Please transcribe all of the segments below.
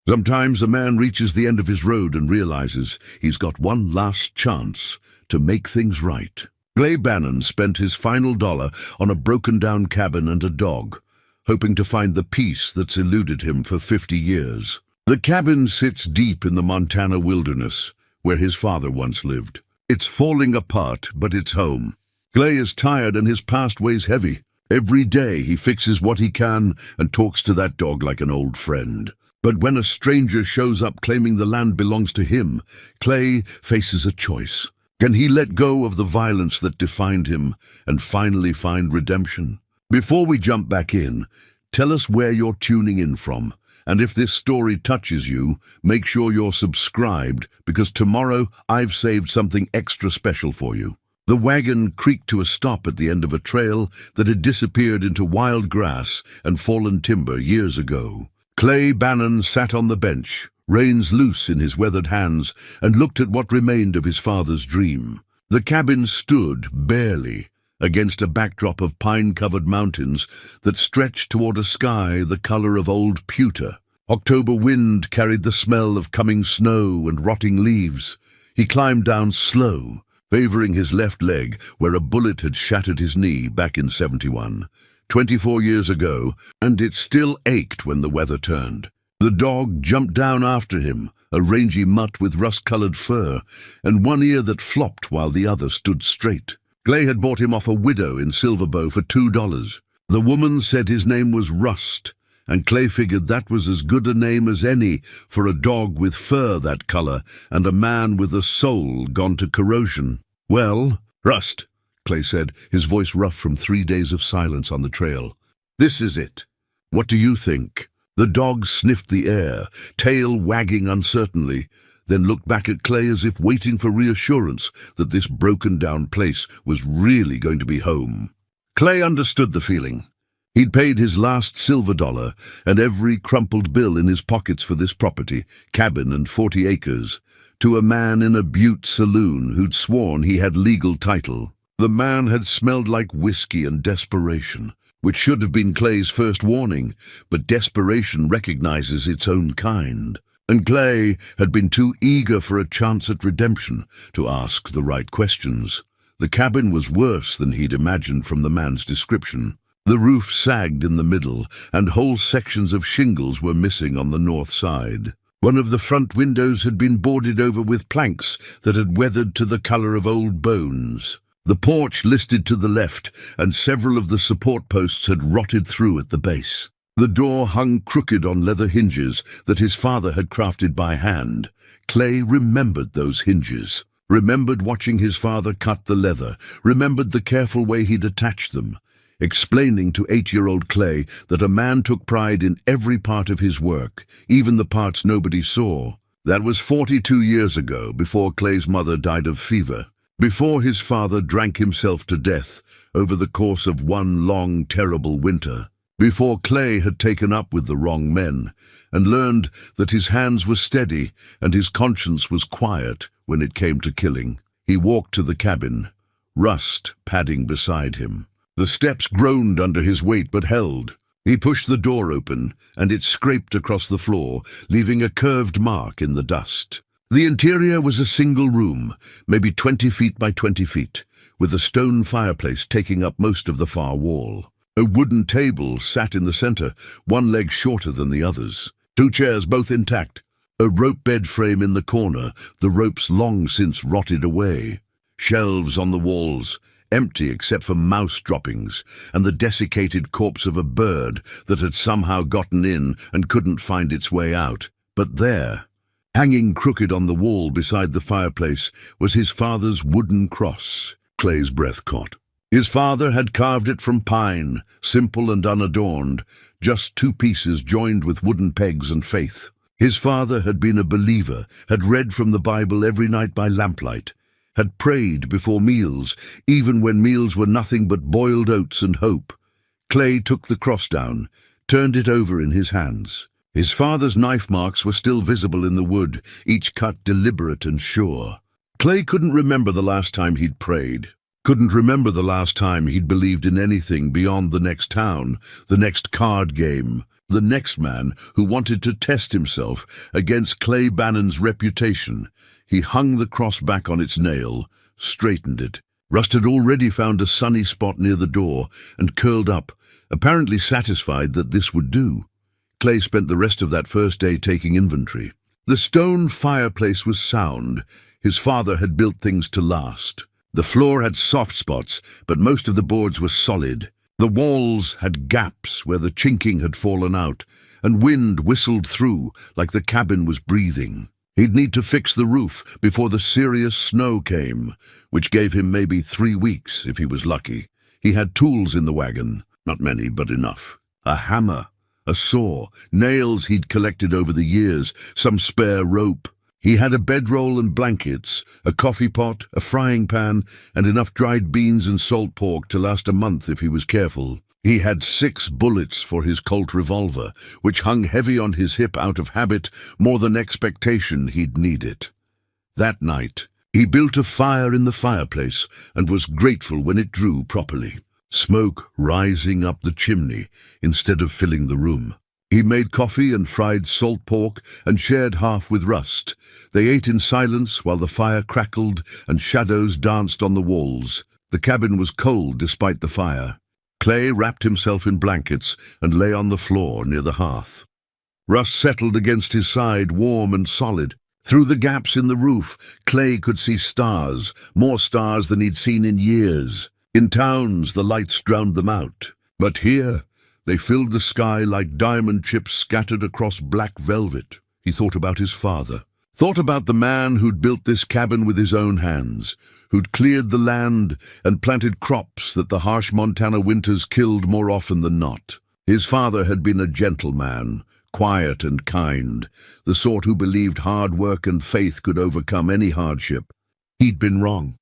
Sometimes a man reaches the end of his road and realizes he's got one last chance to make things right. Clay Bannon spent his final dollar on a broken-down cabin and a dog, hoping to find the peace that's eluded him for 50 years. The cabin sits deep in the Montana wilderness, where his father once lived. It's falling apart, but it's home. Clay is tired and his past weighs heavy. Every day he fixes what he can and talks to that dog like an old friend. But when a stranger shows up claiming the land belongs to him, Clay faces a choice. Can he let go of the violence that defined him and finally find redemption? Before we jump back in, tell us where you're tuning in from. And if this story touches you, make sure you're subscribed, because tomorrow I've saved something extra special for you. The wagon creaked to a stop at the end of a trail that had disappeared into wild grass and fallen timber years ago. Clay Bannon sat on the bench, reins loose in his weathered hands, and looked at what remained of his father's dream. The cabin stood, barely, against a backdrop of pine-covered mountains that stretched toward a sky the color of old pewter. October wind carried the smell of coming snow and rotting leaves. He climbed down slow, favoring his left leg where a bullet had shattered his knee back in '71. 24 years ago, and it still ached when the weather turned. The dog jumped down after him, a rangy mutt with rust-colored fur, and one ear that flopped while the other stood straight. Clay had bought him off a widow in Silverbow for $2. The woman said his name was Rust, and Clay figured that was as good a name as any for a dog with fur that color and a man with a soul gone to corrosion. "Well, Rust," Clay said, his voice rough from 3 days of silence on the trail. "This is it. What do you think?" The dog sniffed the air, tail wagging uncertainly, then looked back at Clay as if waiting for reassurance that this broken-down place was really going to be home. Clay understood the feeling. He'd paid his last silver dollar and every crumpled bill in his pockets for this property, cabin and 40 acres, to a man in a Butte saloon who'd sworn he had legal title. The man had smelled like whiskey and desperation, which should have been Clay's first warning, but desperation recognizes its own kind. And Clay had been too eager for a chance at redemption to ask the right questions. The cabin was worse than he'd imagined from the man's description. The roof sagged in the middle, and whole sections of shingles were missing on the north side. One of the front windows had been boarded over with planks that had weathered to the color of old bones. The porch listed to the left, and several of the support posts had rotted through at the base. The door hung crooked on leather hinges that his father had crafted by hand. Clay remembered those hinges, remembered watching his father cut the leather, remembered the careful way he'd attached them, explaining to 8-year-old Clay that a man took pride in every part of his work, even the parts nobody saw. That was 42 years ago, before Clay's mother died of fever. Before his father drank himself to death over the course of one long, terrible winter. Before Clay had taken up with the wrong men and learned that his hands were steady and his conscience was quiet when it came to killing. He walked to the cabin, Rust padding beside him. The steps groaned under his weight but held. He pushed the door open and it scraped across the floor, leaving a curved mark in the dust. The interior was a single room, maybe 20 feet by 20 feet, with a stone fireplace taking up most of the far wall. A wooden table sat in the center, one leg shorter than the others. 2 chairs, both intact. A rope bed frame in the corner, the ropes long since rotted away. Shelves on the walls, empty except for mouse droppings, and the desiccated corpse of a bird that had somehow gotten in and couldn't find its way out. But there, hanging crooked on the wall beside the fireplace, was his father's wooden cross. Clay's breath caught. His father had carved it from pine, simple and unadorned, just 2 pieces joined with wooden pegs and faith. His father had been a believer, had read from the Bible every night by lamplight, had prayed before meals, even when meals were nothing but boiled oats and hope. Clay took the cross down, turned it over in his hands. His father's knife marks were still visible in the wood, each cut deliberate and sure. Clay couldn't remember the last time he'd prayed. Couldn't remember the last time he'd believed in anything beyond the next town, the next card game, The next man who wanted to test himself against Clay Bannon's reputation. He hung the cross back on its nail, straightened it. Rust had already found a sunny spot near the door and curled up, apparently satisfied that this would do. Clay spent the rest of that first day taking inventory. The stone fireplace was sound. His father had built things to last. The floor had soft spots, but most of the boards were solid. The walls had gaps where the chinking had fallen out, and wind whistled through like the cabin was breathing. He'd need to fix the roof before the serious snow came, which gave him maybe 3 weeks if he was lucky. He had tools in the wagon, not many, but enough. A hammer, a saw, nails he'd collected over the years, some spare rope. He had a bedroll and blankets, a coffee pot, a frying pan, and enough dried beans and salt pork to last a month if he was careful. He had 6 bullets for his Colt revolver, which hung heavy on his hip out of habit, more than expectation he'd need it. That night, he built a fire in the fireplace and was grateful when it drew properly, smoke rising up the chimney instead of filling the room. He made coffee and fried salt pork and shared half with Rust. They ate in silence while the fire crackled and shadows danced on the walls. The cabin was cold despite the fire. Clay wrapped himself in blankets and lay on the floor near the hearth. Rust settled against his side, warm and solid. Through the gaps in the roof, Clay could see stars, more stars than he'd seen in years. In towns, the lights drowned them out. But here, they filled the sky like diamond chips scattered across black velvet. He thought about his father. Thought about the man who'd built this cabin with his own hands, who'd cleared the land and planted crops that the harsh Montana winters killed more often than not. His father had been a gentleman, quiet and kind, the sort who believed hard work and faith could overcome any hardship. He'd been wrong.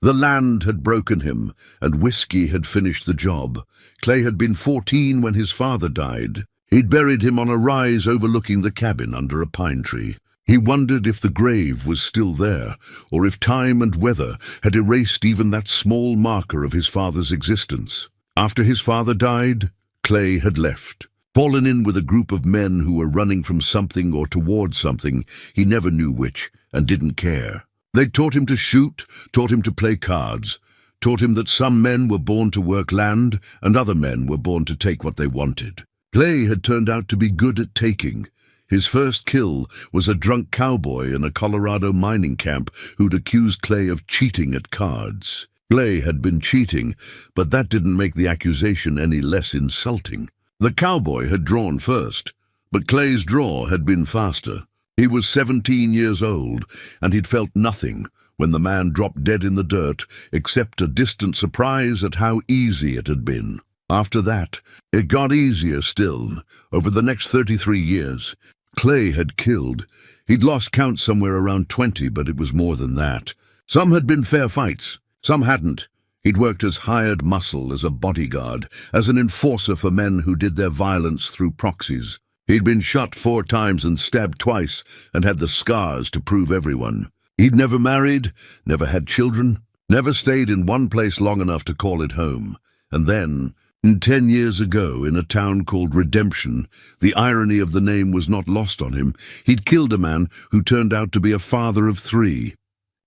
The land had broken him, and whiskey had finished the job. Clay had been 14 when his father died. He'd buried him on a rise overlooking the cabin under a pine tree. He wondered if the grave was still there, or if time and weather had erased even that small marker of his father's existence. After his father died, Clay had left, fallen in with a group of men who were running from something or toward something, he never knew which, and didn't care. They'd taught him to shoot, taught him to play cards, taught him that some men were born to work land and other men were born to take what they wanted. Clay had turned out to be good at taking. His first kill was a drunk cowboy in a Colorado mining camp who'd accused Clay of cheating at cards. Clay had been cheating, but that didn't make the accusation any less insulting. The cowboy had drawn first, but Clay's draw had been faster. He was 17 years old, and he'd felt nothing when the man dropped dead in the dirt, except a distant surprise at how easy it had been. After that, it got easier still. Over the next 33 years, Clay had killed. He'd lost count somewhere around 20, but it was more than that. Some had been fair fights, some hadn't. He'd worked as hired muscle, as a bodyguard, as an enforcer for men who did their violence through proxies. He'd been shot 4 times and stabbed twice, and had the scars to prove everyone. He'd never married, never had children, never stayed in one place long enough to call it home. And then, 10 years ago, in a town called Redemption, the irony of the name was not lost on him, he'd killed a man who turned out to be a father of 3.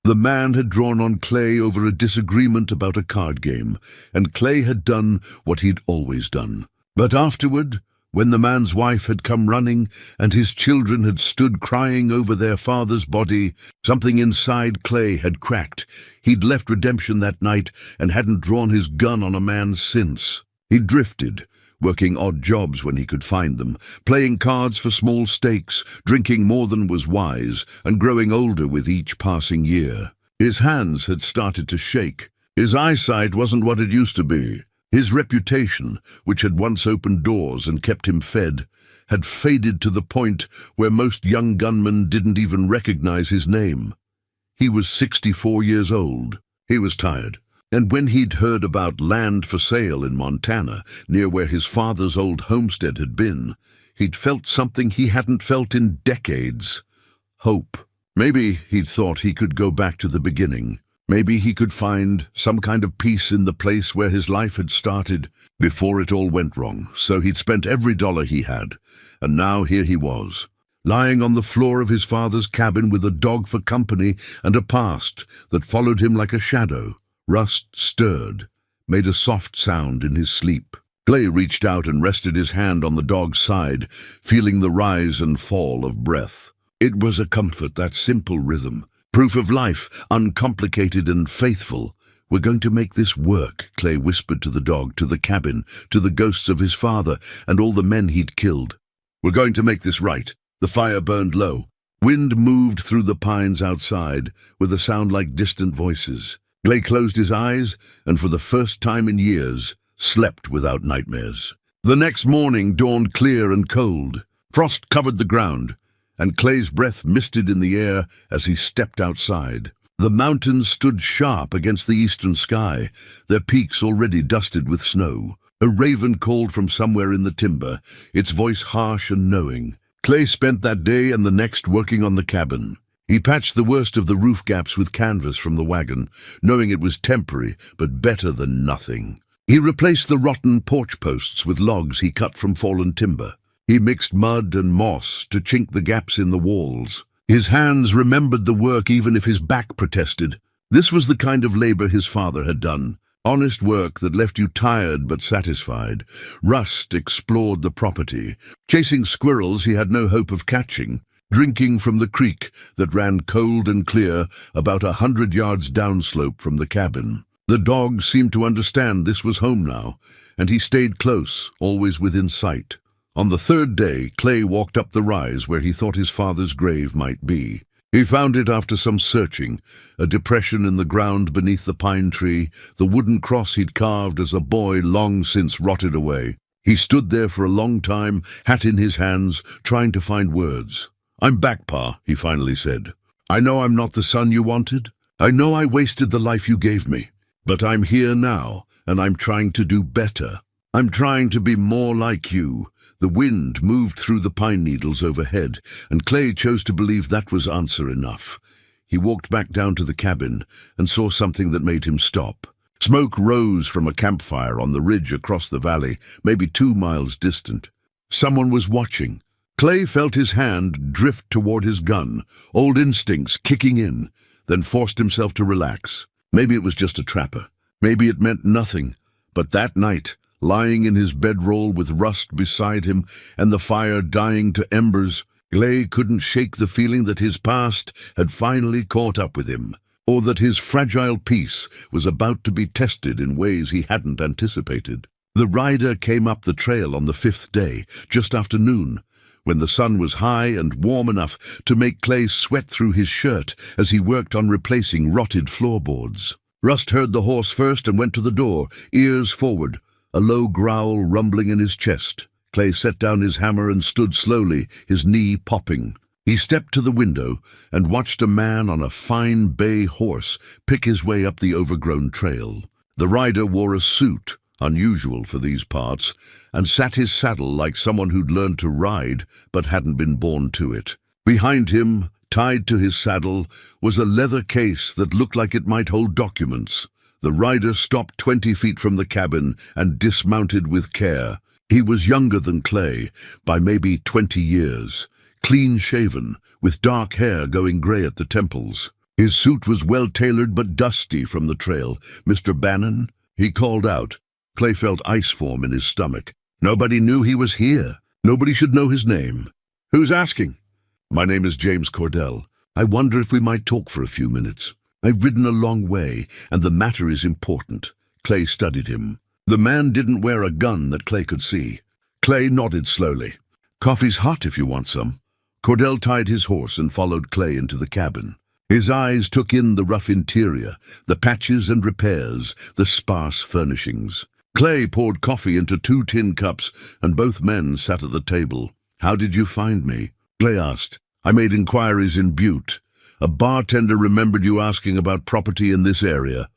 The man had drawn on Clay over a disagreement about a card game, and Clay had done what he'd always done. But afterward, when the man's wife had come running and his children had stood crying over their father's body, something inside Clay had cracked. He'd left Redemption that night and hadn't drawn his gun on a man since. He'd drifted, working odd jobs when he could find them, playing cards for small stakes, drinking more than was wise, and growing older with each passing year. His hands had started to shake. His eyesight wasn't what it used to be. His reputation, which had once opened doors and kept him fed, had faded to the point where most young gunmen didn't even recognize his name. He was 64 years old. He was tired. And when he'd heard about land for sale in Montana, near where his father's old homestead had been, he'd felt something he hadn't felt in decades. Hope. Maybe he'd thought he could go back to the beginning. Maybe he could find some kind of peace in the place where his life had started before it all went wrong. So he'd spent every dollar he had, and now here he was, lying on the floor of his father's cabin with a dog for company and a past that followed him like a shadow. Rust stirred, made a soft sound in his sleep. Clay reached out and rested his hand on the dog's side, feeling the rise and fall of breath. It was a comfort, that simple rhythm. Proof of life, uncomplicated and faithful. "We're going to make this work," Clay whispered to the dog, to the cabin, to the ghosts of his father and all the men he'd killed. "We're going to make this right." The fire burned low. Wind moved through the pines outside with a sound like distant voices. Clay closed his eyes and for the first time in years slept without nightmares. The next morning dawned clear and cold. Frost covered the ground, and Clay's breath misted in the air as he stepped outside. The mountains stood sharp against the eastern sky, their peaks already dusted with snow. A raven called from somewhere in the timber, its voice harsh and knowing. Clay spent that day and the next working on the cabin. He patched the worst of the roof gaps with canvas from the wagon, knowing it was temporary, but better than nothing. He replaced the rotten porch posts with logs he cut from fallen timber. He mixed mud and moss to chink the gaps in the walls. His hands remembered the work even if his back protested. This was the kind of labor his father had done. Honest work that left you tired but satisfied. Rust explored the property. Chasing squirrels he had no hope of catching. Drinking from the creek that ran cold and clear about 100 yards downslope from the cabin. The dog seemed to understand this was home now, and he stayed close, always within sight. On the third day, Clay walked up the rise where he thought his father's grave might be. He found it after some searching, a depression in the ground beneath the pine tree, the wooden cross he'd carved as a boy long since rotted away. He stood there for a long time, hat in his hands, trying to find words. "I'm back, Pa," he finally said. "I know I'm not the son you wanted. I know I wasted the life you gave me. But I'm here now, and I'm trying to do better. I'm trying to be more like you." The wind moved through the pine needles overhead, and Clay chose to believe that was answer enough. He walked back down to the cabin and saw something that made him stop. Smoke rose from a campfire on the ridge across the valley, maybe 2 miles distant. Someone was watching. Clay felt his hand drift toward his gun, old instincts kicking in, then forced himself to relax. Maybe it was just a trapper. Maybe it meant nothing. But that night, lying in his bedroll with Rust beside him and the fire dying to embers, Clay couldn't shake the feeling that his past had finally caught up with him, or that his fragile peace was about to be tested in ways he hadn't anticipated. The rider came up the trail on the 5th day, just after noon, when the sun was high and warm enough to make Clay sweat through his shirt as he worked on replacing rotted floorboards. Rust heard the horse first and went to the door, ears forward, a low growl rumbling in his chest. Clay set down his hammer and stood slowly, his knee popping. He stepped to the window and watched a man on a fine bay horse pick his way up the overgrown trail. The rider wore a suit, unusual for these parts, and sat his saddle like someone who'd learned to ride but hadn't been born to it. Behind him, tied to his saddle, was a leather case that looked like it might hold documents. The rider stopped 20 feet from the cabin and dismounted with care. He was younger than Clay, by maybe 20 years, clean-shaven, with dark hair going gray at the temples. His suit was well-tailored but dusty from the trail. "Mr. Bannon?" he called out. Clay felt ice form in his stomach. Nobody knew he was here. Nobody should know his name. "Who's asking?" "My name is James Cordell. I wonder if we might talk for a few minutes. I've ridden a long way, and the matter is important." Clay studied him. The man didn't wear a gun that Clay could see. Clay nodded slowly. "Coffee's hot if you want some." Cordell tied his horse and followed Clay into the cabin. His eyes took in the rough interior, the patches and repairs, the sparse furnishings. Clay poured coffee into 2 tin cups, and both men sat at the table. "How did you find me?" Clay asked. "I made inquiries in Butte. A bartender remembered you asking about property in this area."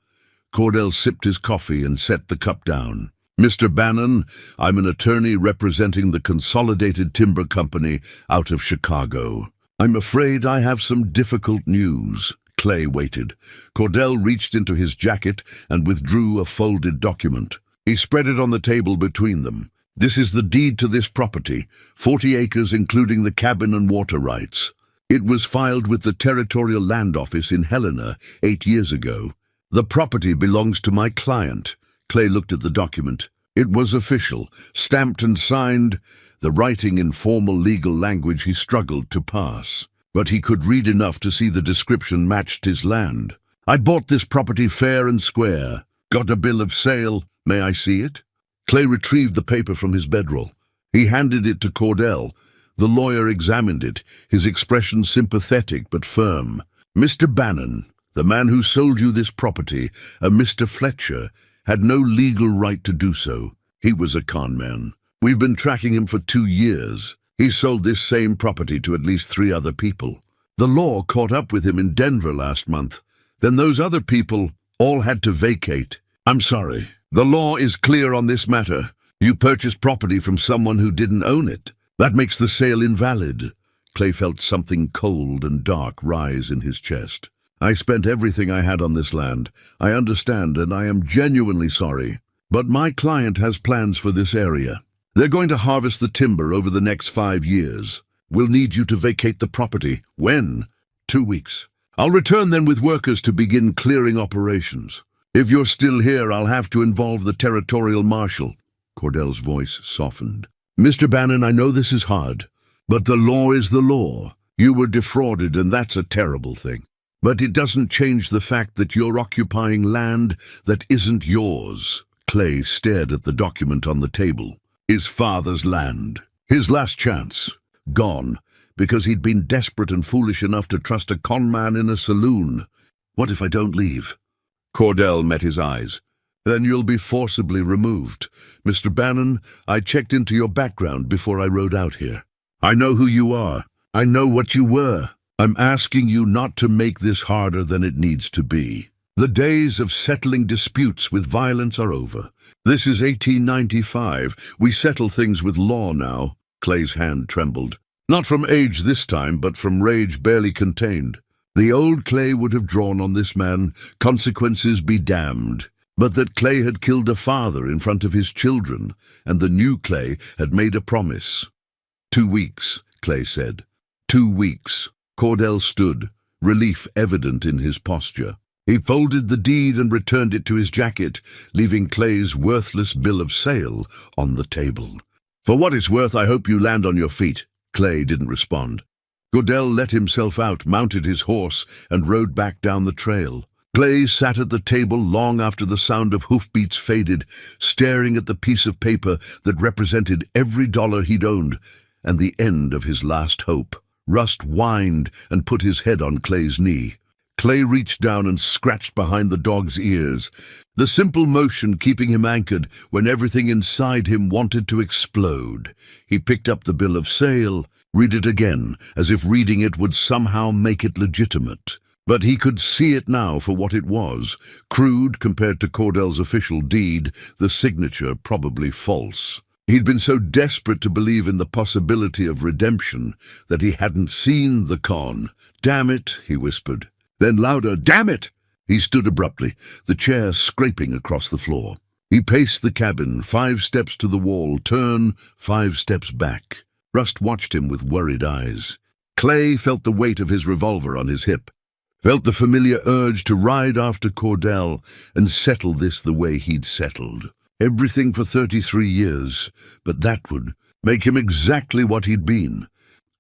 Cordell sipped his coffee and set the cup down. "Mr. Bannon, I'm an attorney representing the Consolidated Timber Company out of Chicago. I'm afraid I have some difficult news." Clay waited. Cordell reached into his jacket and withdrew a folded document. He spread it on the table between them. This is the deed to this property, 40 acres including the cabin and water rights. It was filed with the Territorial Land Office in Helena 8 years ago. The property belongs to my client. Clay looked at the document. It was official, stamped and signed, the writing in formal legal language he struggled to pass. But he could read enough to see the description matched his land. I bought this property fair and square. Got a bill of sale. May I see it? Clay retrieved the paper from his bedroll. He handed it to Cordell. The lawyer examined it, his expression sympathetic but firm. Mr. Bannon, the man who sold you this property, a Mr. Fletcher, had no legal right to do so. He was a con man. We've been tracking him for 2 years. He sold this same property to at least 3 other people. The law caught up with him in Denver last month. Then those other people all had to vacate. I'm sorry. The law is clear on this matter. You purchased property from someone who didn't own it. That makes the sale invalid. Clay felt something cold and dark rise in his chest. I spent everything I had on this land. I understand, and I am genuinely sorry. But my client has plans for this area. They're going to harvest the timber over the next 5 years. We'll need you to vacate the property. When? 2 weeks. I'll return then with workers to begin clearing operations. If you're still here, I'll have to involve the territorial marshal. Cordell's voice softened. Mr. Bannon, I know this is hard, but the law is the law. You were defrauded, and that's a terrible thing. But it doesn't change the fact that you're occupying land that isn't yours. Clay stared at the document on the table. His father's land. His last chance. Gone, because he'd been desperate and foolish enough to trust a con man in a saloon. What if I don't leave? Cordell met his eyes. Then you'll be forcibly removed. Mr. Bannon, I checked into your background before I rode out here. I know who you are. I know what you were. I'm asking you not to make this harder than it needs to be. The days of settling disputes with violence are over. This is 1895. We settle things with law now. Clay's hand trembled. Not from age this time, but from rage barely contained. The old Clay would have drawn on this man, consequences be damned. But that Clay had killed a father in front of his children, and the new Clay had made a promise. 2 weeks, Clay said. 2 weeks. Cordell stood, relief evident in his posture. He folded the deed and returned it to his jacket, leaving Clay's worthless bill of sale on the table. For what it's worth, I hope you land on your feet. Clay didn't respond. Cordell let himself out, mounted his horse, and rode back down the trail. Clay sat at the table long after the sound of hoofbeats faded, staring at the piece of paper that represented every dollar he'd owned, and the end of his last hope. Rust whined and put his head on Clay's knee. Clay reached down and scratched behind the dog's ears, the simple motion keeping him anchored when everything inside him wanted to explode. He picked up the bill of sale, read it again, as if reading it would somehow make it legitimate. But he could see it now for what it was, crude compared to Cordell's official deed, the signature probably false. He'd been so desperate to believe in the possibility of redemption that he hadn't seen the con. "Damn it," he whispered. Then louder, "Damn it!" He stood abruptly, the chair scraping across the floor. He paced the cabin, 5 steps to the wall, turn, 5 steps back. Rust watched him with worried eyes. Clay felt the weight of his revolver on his hip, felt the familiar urge to ride after Cordell and settle this the way he'd settled. Everything for 33 years, but that would make him exactly what he'd been.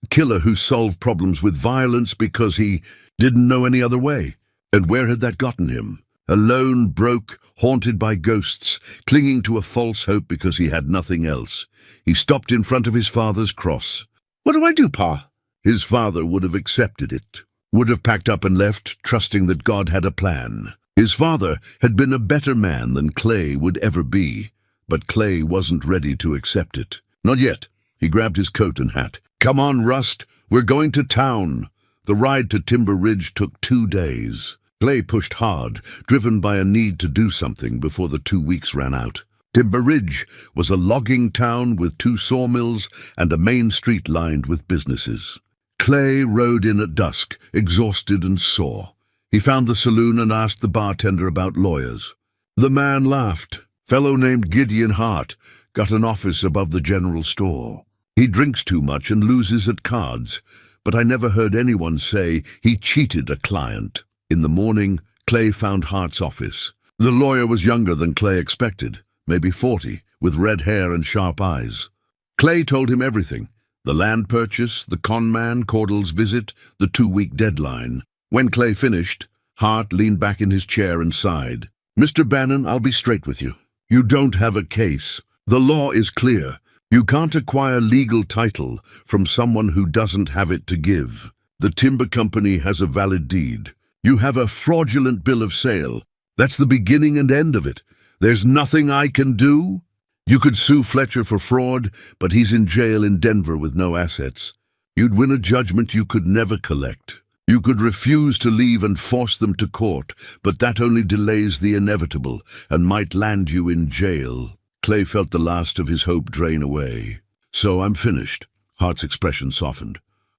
Killer who solved problems with violence because he didn't know any other way. And where had that gotten him? Alone, broke, haunted by ghosts, clinging to a false hope because he had nothing else. He stopped in front of his father's cross. "What do I do, Pa?" His father would have accepted it, would have packed up and left, trusting that God had a plan. His father had been a better man than Clay would ever be, but Clay wasn't ready to accept it. Not yet. He grabbed his coat and hat. "Come on, Rust. We're going to town." The ride to Timber Ridge took 2 days. Clay pushed hard, driven by a need to do something before the 2 weeks ran out. Timber Ridge was a logging town with 2 sawmills and a main street lined with businesses. Clay rode in at dusk, exhausted and sore. He found the saloon and asked the bartender about lawyers. The man laughed. Fellow named Gideon Hart got an office above the general store. He drinks too much and loses at cards, but I never heard anyone say he cheated a client. In the morning, Clay found Hart's office. The lawyer was younger than Clay expected, maybe 40, with red hair and sharp eyes. Clay told him everything: the land purchase, the con man, Cordell's visit, the 2-week deadline. When Clay finished, Hart leaned back in his chair and sighed. "Mr. Bannon, I'll be straight with you. You don't have a case. The law is clear. You can't acquire legal title from someone who doesn't have it to give. The timber company has a valid deed. You have a fraudulent bill of sale. That's the beginning and end of it. There's nothing I can do. You could sue Fletcher for fraud, but he's in jail in Denver with no assets. You'd win a judgment you could never collect. You could refuse to leave and force them to court, but that only delays the inevitable and might land you in jail." Clay felt the last of his hope drain away. "So I'm finished." Hart's expression softened.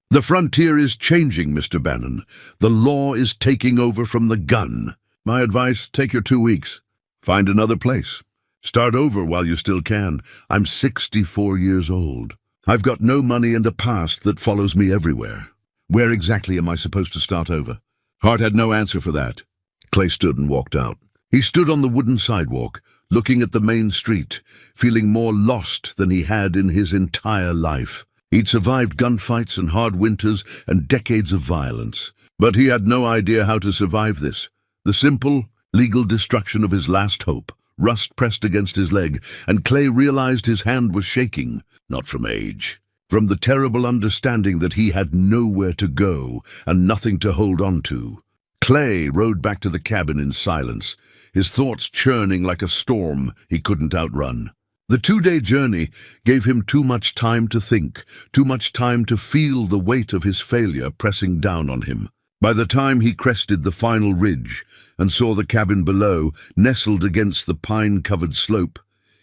"The frontier is changing, Mr. Bannon. The law is taking over from the gun. My advice, take your 2 weeks. Find another place. Start over while you still can. I'm 64 years old. I've got no money and a past that follows me everywhere. Where exactly am I supposed to start over?" Hart had no answer for that. Clay stood and walked out. He stood on the wooden sidewalk, looking at the main street, feeling more lost than he had in his entire life. He'd survived gunfights and hard winters and decades of violence, but he had no idea how to survive this. The simple, legal destruction of his last hope. Rust pressed against his leg, and Clay realized his hand was shaking, not from age, from the terrible understanding that he had nowhere to go and nothing to hold on to. Clay rode back to the cabin in silence, his thoughts churning like a storm he couldn't outrun. The 2-day journey gave him too much time to think, too much time to feel the weight of his failure pressing down on him. By the time he crested the final ridge and saw the cabin below, nestled against the pine-covered slope,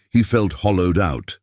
he felt hollowed out.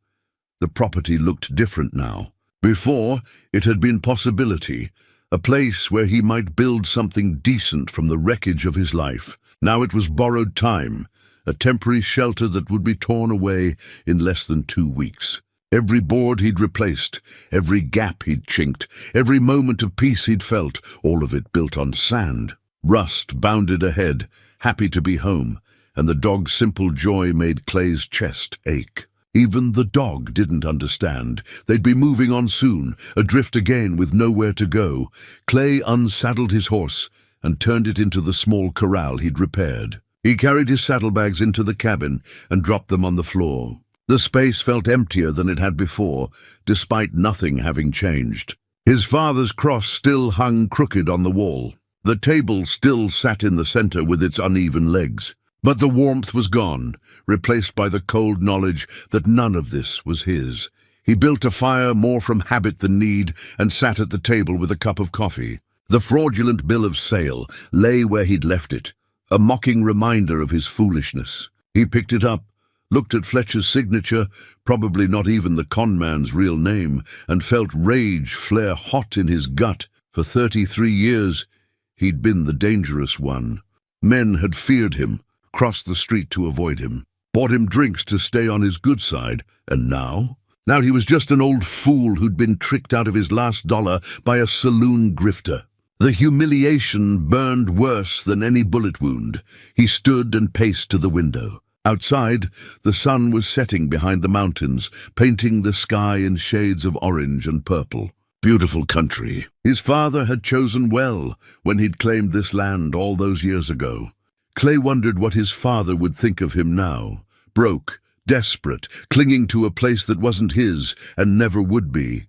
The property looked different now. Before, it had been possibility, a place where he might build something decent from the wreckage of his life. Now it was borrowed time, a temporary shelter that would be torn away in less than 2 weeks. Every board he'd replaced, every gap he'd chinked, every moment of peace he'd felt, all of it built on sand. Rust bounded ahead, happy to be home, and the dog's simple joy made Clay's chest ache. Even the dog didn't understand. They'd be moving on soon, adrift again with nowhere to go. Clay unsaddled his horse and turned it into the small corral he'd repaired. He carried his saddlebags into the cabin and dropped them on the floor. The space felt emptier than it had before, despite nothing having changed. His father's cross still hung crooked on the wall. The table still sat in the center with its uneven legs. But the warmth was gone, replaced by the cold knowledge that none of this was his. He built a fire more from habit than need and sat at the table with a cup of coffee. The fraudulent bill of sale lay where he'd left it, a mocking reminder of his foolishness. He picked it up, looked at Fletcher's signature, probably not even the con man's real name, and felt rage flare hot in his gut. For 33 years, he'd been the dangerous one. Men had feared him, crossed the street to avoid him, bought him drinks to stay on his good side, and now? Now he was just an old fool who'd been tricked out of his last dollar by a saloon grifter. The humiliation burned worse than any bullet wound. He stood and paced to the window. Outside, the sun was setting behind the mountains, painting the sky in shades of orange and purple. Beautiful country. His father had chosen well when he'd claimed this land all those years ago. Clay wondered what his father would think of him now, broke, desperate, clinging to a place that wasn't his and never would be.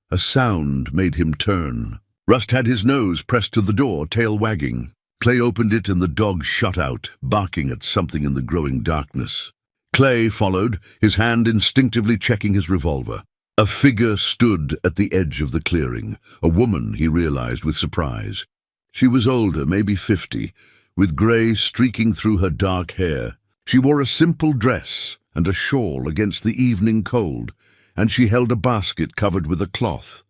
A sound made him turn. Rust had his nose pressed to the door, tail wagging. Clay opened it and the dog shot out, barking at something in the growing darkness. Clay followed, his hand instinctively checking his revolver. A figure stood at the edge of the clearing, a woman, he realized with surprise. She was older, maybe 50, with grey streaking through her dark hair. She wore a simple dress and a shawl against the evening cold, and she held a basket covered with a cloth.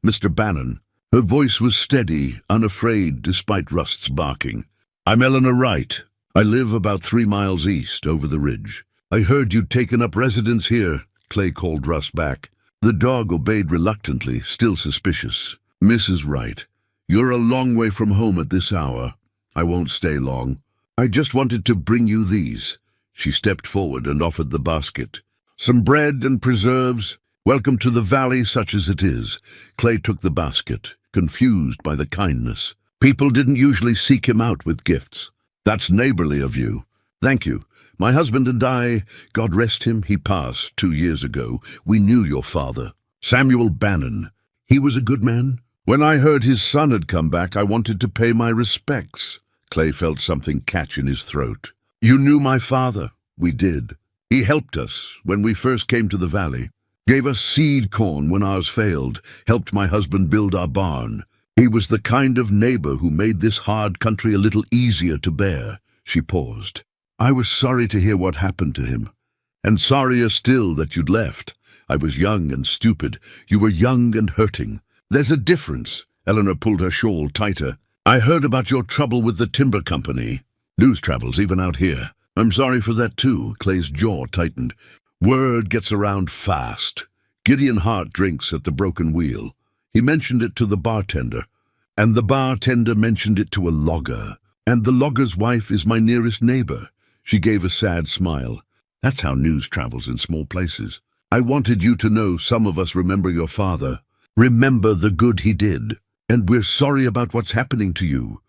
"Mr. Bannon," Her voice was steady, unafraid despite Rust's barking. "I'm Eleanor Wright. I live about 3 miles east, over the ridge. I heard you'd taken up residence here," Clay called Rust back. The dog obeyed reluctantly, still suspicious. "Mrs. Wright, you're a long way from home at this hour. I won't stay long. I just wanted to bring you these." She stepped forward and offered the basket. "Some bread and preserves. Welcome to the valley such as it is." Clay took the basket, confused by the kindness. People didn't usually seek him out with gifts. "That's neighborly of you. Thank you. My husband and I, God rest him, he passed 2 years ago. We knew your father, Samuel Bannon. He was a good man. When I heard his son had come back, I wanted to pay my respects." Clay felt something catch in his throat. "You knew my father." "We did. He helped us when we first came to the valley. Gave us seed corn when ours failed, helped my husband build our barn. He was the kind of neighbor who made this hard country a little easier to bear." She paused. "I was sorry to hear what happened to him, and sorrier still that you'd left. I was young and stupid. You were young and hurting. There's a difference." Eleanor pulled her shawl tighter. "I heard about your trouble with the timber company. News travels even out here." "I'm sorry for that too." Clay's jaw tightened. "Word gets around fast. Gideon Hart drinks at the Broken Wheel. He mentioned it to the bartender, and the bartender mentioned it to a logger, and the logger's wife is my nearest neighbor." She gave a sad smile. "That's how news travels in small places. I wanted you to know some of us remember your father, remember the good he did, and we're sorry about what's happening to you."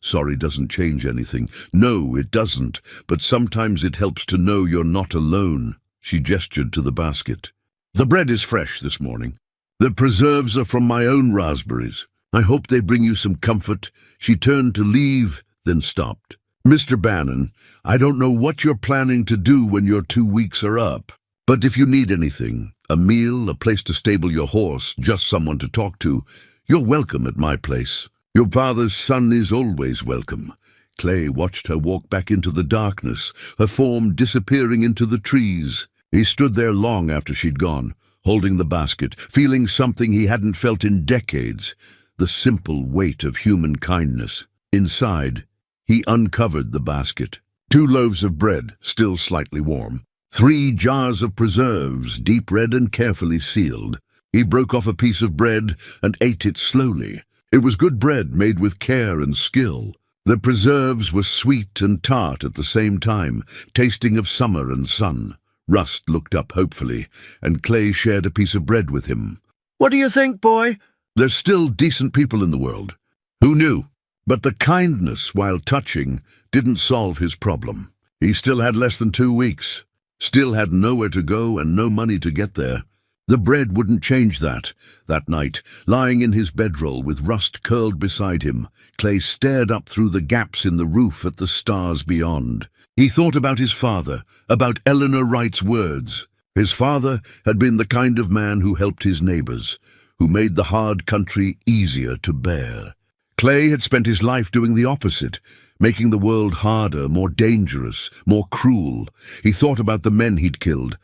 "Sorry doesn't change anything." "No, it doesn't, but sometimes it helps to know you're not alone." She gestured to the basket. "The bread is fresh this morning. The preserves are from my own raspberries. I hope they bring you some comfort." She turned to leave, then stopped. "Mr. Bannon, I don't know what you're planning to do when your 2 weeks are up, but if you need anything, a meal, a place to stable your horse, just someone to talk to, you're welcome at my place. Your father's son is always welcome." Clay watched her walk back into the darkness, her form disappearing into the trees. He stood there long after she'd gone, holding the basket, feeling something he hadn't felt in decades, the simple weight of human kindness. Inside, he uncovered the basket. 2 loaves of bread, still slightly warm. 3 jars of preserves, deep red and carefully sealed. He broke off a piece of bread and ate it slowly. It was good bread made with care and skill. The preserves were sweet and tart at the same time, tasting of summer and sun. Rust looked up hopefully, and Clay shared a piece of bread with him. "What do you think, boy?" "There's still decent people in the world." "Who knew?" But the kindness, while touching, didn't solve his problem. He still had less than 2 weeks, still had nowhere to go and no money to get there. The bread wouldn't change that. That night, lying in his bedroll with Rust curled beside him, Clay stared up through the gaps in the roof at the stars beyond. He thought about his father, about Eleanor Wright's words. His father had been the kind of man who helped his neighbors, who made the hard country easier to bear. Clay had spent his life doing the opposite, making the world harder, more dangerous, more cruel. He thought about the men he'd killed.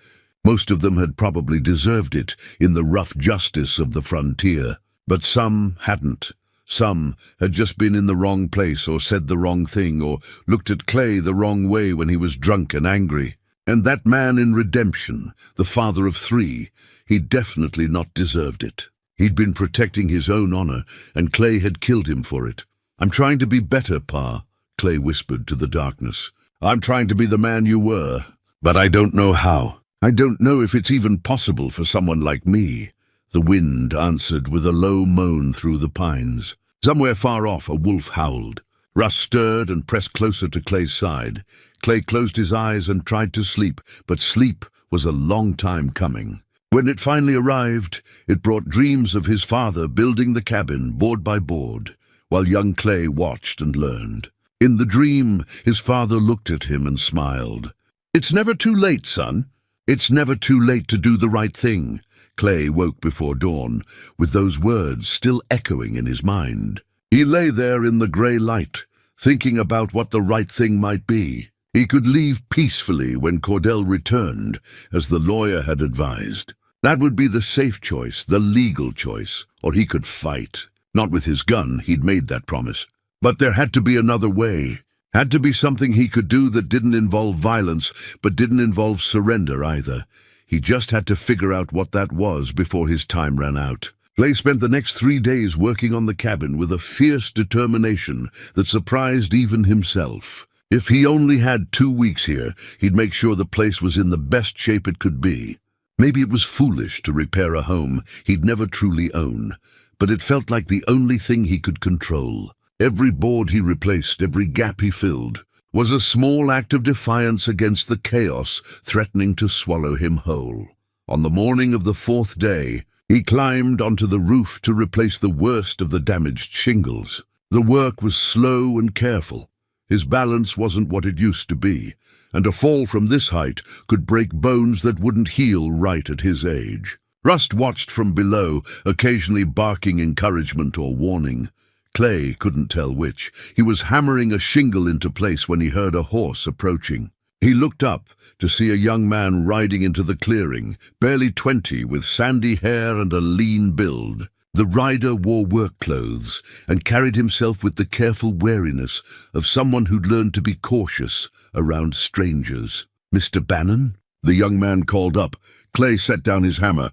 Most of them had probably deserved it in the rough justice of the frontier, but some hadn't. Some had just been in the wrong place or said the wrong thing or looked at Clay the wrong way when he was drunk and angry. And that man in redemption, the father of 3, he'd definitely not deserved it. He'd been protecting his own honor, and Clay had killed him for it. "I'm trying to be better, Pa," Clay whispered to the darkness. "I'm trying to be the man you were, but I don't know how. I don't know if it's even possible for someone like me." The wind answered with a low moan through the pines. Somewhere far off, a wolf howled. Rust stirred and pressed closer to Clay's side. Clay closed his eyes and tried to sleep, but sleep was a long time coming. When it finally arrived, it brought dreams of his father building the cabin, board by board, while young Clay watched and learned. In the dream, his father looked at him and smiled. "It's never too late, son. It's never too late to do the right thing." Clay woke before dawn, with those words still echoing in his mind. He lay there in the grey light, thinking about what the right thing might be. He could leave peacefully when Cordell returned, as the lawyer had advised. That would be the safe choice, the legal choice, or he could fight. Not with his gun, he'd made that promise. But there had to be another way. Had to be something he could do that didn't involve violence, but didn't involve surrender either. He just had to figure out what that was before his time ran out. Clay spent the next 3 days working on the cabin with a fierce determination that surprised even himself. If he only had 2 weeks here, he'd make sure the place was in the best shape it could be. Maybe it was foolish to repair a home he'd never truly owned, but it felt like the only thing he could control. Every board he replaced, every gap he filled, was a small act of defiance against the chaos threatening to swallow him whole. On the morning of the 4th day, he climbed onto the roof to replace the worst of the damaged shingles. The work was slow and careful. His balance wasn't what it used to be, and a fall from this height could break bones that wouldn't heal right at his age. Rust watched from below, occasionally barking encouragement or warning. Clay couldn't tell which. He was hammering a shingle into place when he heard a horse approaching. He looked up to see a young man riding into the clearing, barely 20, with sandy hair and a lean build. The rider wore work clothes and carried himself with the careful wariness of someone who'd learned to be cautious around strangers. "Mr. Bannon?" the young man called up. Clay set down his hammer.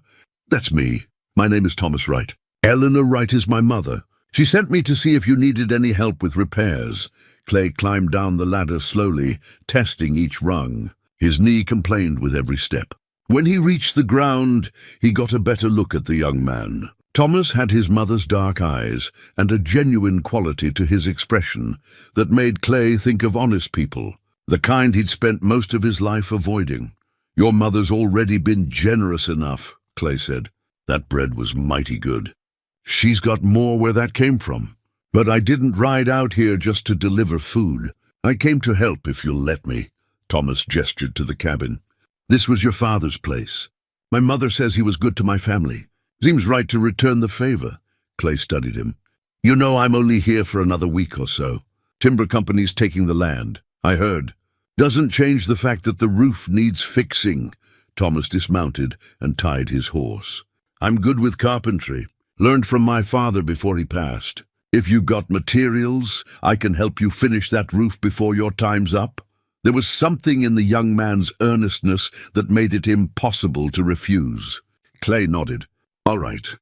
"That's me. My name is Thomas Wright. Eleanor Wright is my mother. She sent me to see if you needed any help with repairs." Clay climbed down the ladder slowly, testing each rung. His knee complained with every step. When he reached the ground, he got a better look at the young man. Thomas had his mother's dark eyes and a genuine quality to his expression that made Clay think of honest people, the kind he'd spent most of his life avoiding. "Your mother's already been generous enough," Clay said. "That bread was mighty good. She's got more where that came from. But I didn't ride out here just to deliver food. I came to help, if you'll let me." Thomas gestured to the cabin. "This was your father's place. My mother says he was good to my family. Seems right to return the favor." Clay studied him. "You know I'm only here for another week or so. Timber company's taking the land, I heard. Doesn't change the fact that the roof needs fixing." Thomas dismounted and tied his horse. "I'm good with carpentry. Learned from my father before he passed. If you got materials, I can help you finish that roof before your time's up." There was something in the young man's earnestness that made it impossible to refuse. Clay nodded. "All right.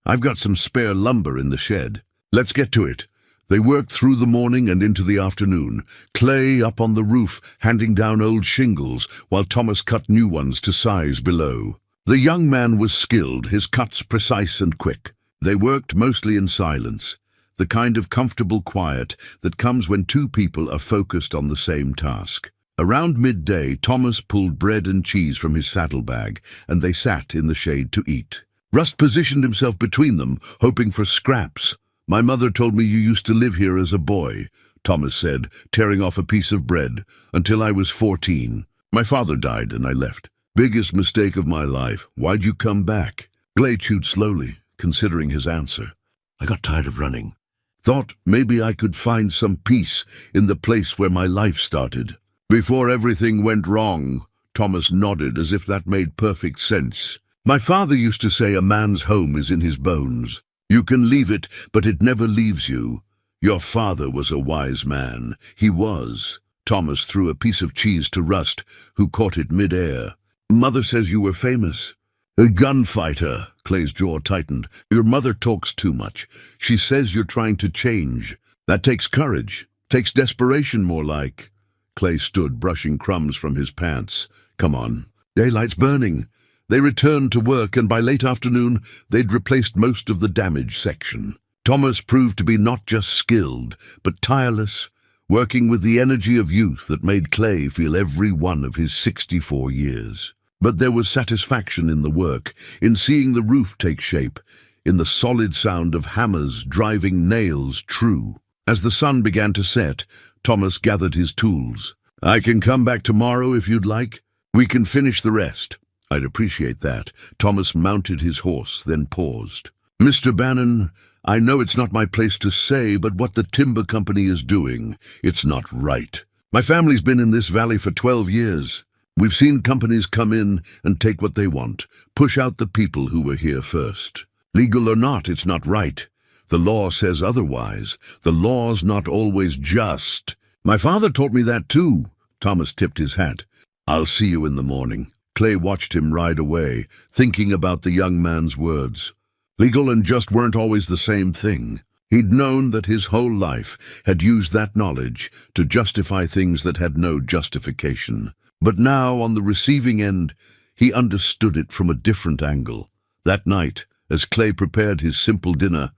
I've got some spare lumber in the shed. Let's get to it." They worked through the morning and into the afternoon, Clay up on the roof handing down old shingles while Thomas cut new ones to size below. The young man was skilled, his cuts precise and quick. They worked mostly in silence, the kind of comfortable quiet that comes when two people are focused on the same task. Around midday, Thomas pulled bread and cheese from his saddlebag, and they sat in the shade to eat. Rust positioned himself between them, hoping for scraps. "My mother told me you used to live here as a boy," Thomas said, tearing off a piece of bread, "until I was 14. My father died and I left. Biggest mistake of my life. Why'd you come back?" Clay chewed slowly, considering his answer. "I got tired of running. Thought maybe I could find some peace in the place where my life started." "Before everything went wrong," Thomas nodded as if that made perfect sense. "My father used to say a man's home is in his bones. You can leave it, but it never leaves you. Your father was a wise man. He was." Thomas threw a piece of cheese to Rust, who caught it mid-air. "Mother says you were famous." "A gunfighter," Clay's jaw tightened. "Your mother talks too much. She says you're trying to change. That takes courage. Takes desperation, more like." Clay stood, brushing crumbs from his pants. "Come on. Daylight's burning." They returned to work, and by late afternoon, they'd replaced most of the damaged section. Thomas proved to be not just skilled, but tireless, working with the energy of youth that made Clay feel every one of his 64 years. But there was satisfaction in the work, in seeing the roof take shape, in the solid sound of hammers driving nails true. As the sun began to set, Thomas gathered his tools. "I can come back tomorrow if you'd like. We can finish the rest." "I'd appreciate that." Thomas mounted his horse, then paused. "Mr. Bannon, I know it's not my place to say, but what the timber company is doing, it's not right. My family's been in this valley for 12 years. We've seen companies come in and take what they want, push out the people who were here first. Legal or not, it's not right. The law says otherwise. The law's not always just. My father taught me that too. Thomas tipped his hat. I'll see you in the morning. Clay watched him ride away, thinking about the young man's words. Legal and just weren't always the same thing. He'd known that his whole life had used that knowledge to justify things that had no justification. But now, on the receiving end, he understood it from a different angle. That night, as Clay prepared his simple dinner,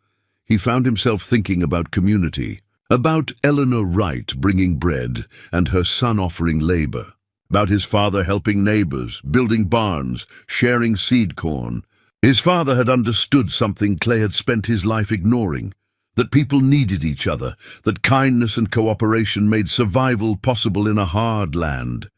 he found himself thinking about community, about Eleanor Wright bringing bread and her son offering labor, about his father helping neighbors, building barns, sharing seed corn. His father had understood something Clay had spent his life ignoring, that people needed each other, that kindness and cooperation made survival possible in a hard land.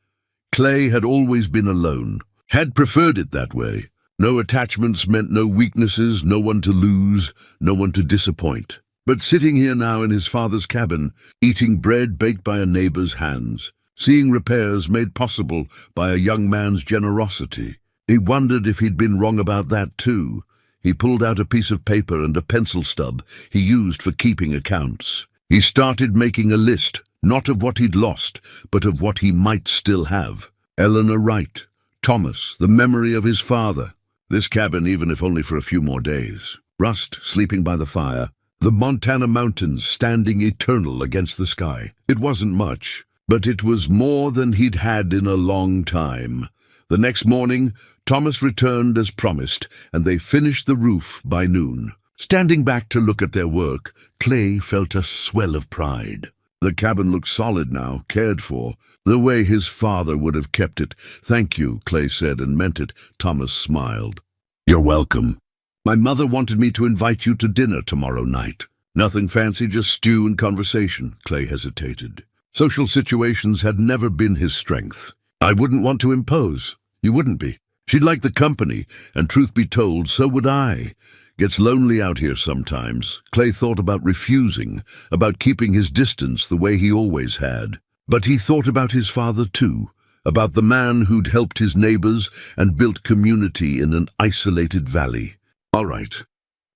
Clay had always been alone, had preferred it that way. No attachments meant no weaknesses, no one to lose, no one to disappoint. But sitting here now in his father's cabin, eating bread baked by a neighbor's hands, seeing repairs made possible by a young man's generosity, he wondered if he'd been wrong about that too. He pulled out a piece of paper and a pencil stub he used for keeping accounts. He started making a list, not of what he'd lost, but of what he might still have. Eleanor Wright, Thomas, the memory of his father. This cabin, even if only for a few more days. Rust sleeping by the fire. The Montana mountains standing eternal against the sky. It wasn't much, but it was more than he'd had in a long time. The next morning, Thomas returned as promised, and they finished the roof by noon. Standing back to look at their work, Clay felt a swell of pride. The cabin looked solid now, cared for, the way his father would have kept it. Thank you, Clay said, and meant it. Thomas smiled. You're welcome. My mother wanted me to invite you to dinner tomorrow night. Nothing fancy, just stew and conversation. Clay hesitated. Social situations had never been his strength. I wouldn't want to impose. You wouldn't be. She'd like the company, and truth be told, so would I. Gets lonely out here sometimes. Clay thought about refusing, about keeping his distance the way he always had. But he thought about his father too, about the man who'd helped his neighbors and built community in an isolated valley. All right.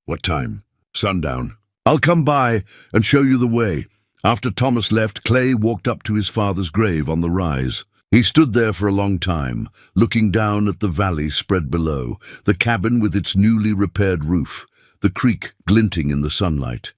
What time? Sundown. I'll come by and show you the way. After Thomas left, Clay walked up to his father's grave on the rise. He stood there for a long time, looking down at the valley spread below, the cabin with its newly repaired roof, the creek glinting in the sunlight.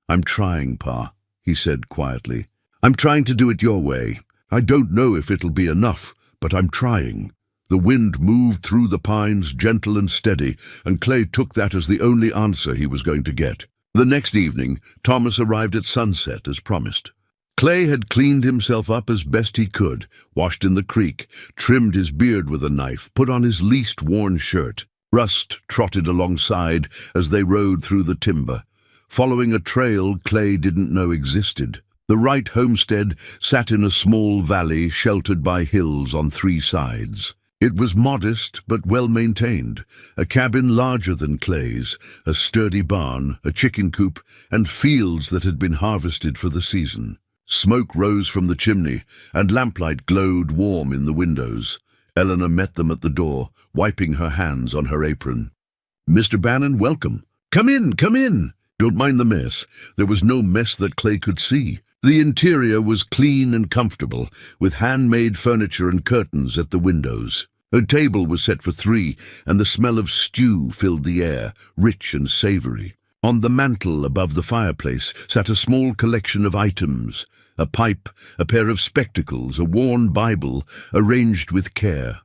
I'm trying, Pa, he said quietly. I'm trying to do it your way. I don't know if it'll be enough, but I'm trying. The wind moved through the pines, gentle and steady, and Clay took that as the only answer he was going to get. The next evening, Thomas arrived at sunset as promised. Clay had cleaned himself up as best he could, washed in the creek, trimmed his beard with a knife, put on his least worn shirt. Rust trotted alongside as they rode through the timber, following a trail Clay didn't know existed. The Wright homestead sat in a small valley sheltered by hills on three sides. It was modest but well-maintained, a cabin larger than Clay's, a sturdy barn, a chicken coop, and fields that had been harvested for the season. Smoke rose from the chimney, and lamplight glowed warm in the windows. Eleanor met them at the door, wiping her hands on her apron. Mr. Bannon, welcome. Come in, come in. Don't mind the mess. There was no mess that Clay could see. The interior was clean and comfortable, with handmade furniture and curtains at the windows. A table was set for three, and the smell of stew filled the air, rich and savory. On the mantel above the fireplace sat a small collection of items, a pipe, a pair of spectacles, a worn Bible, arranged with care.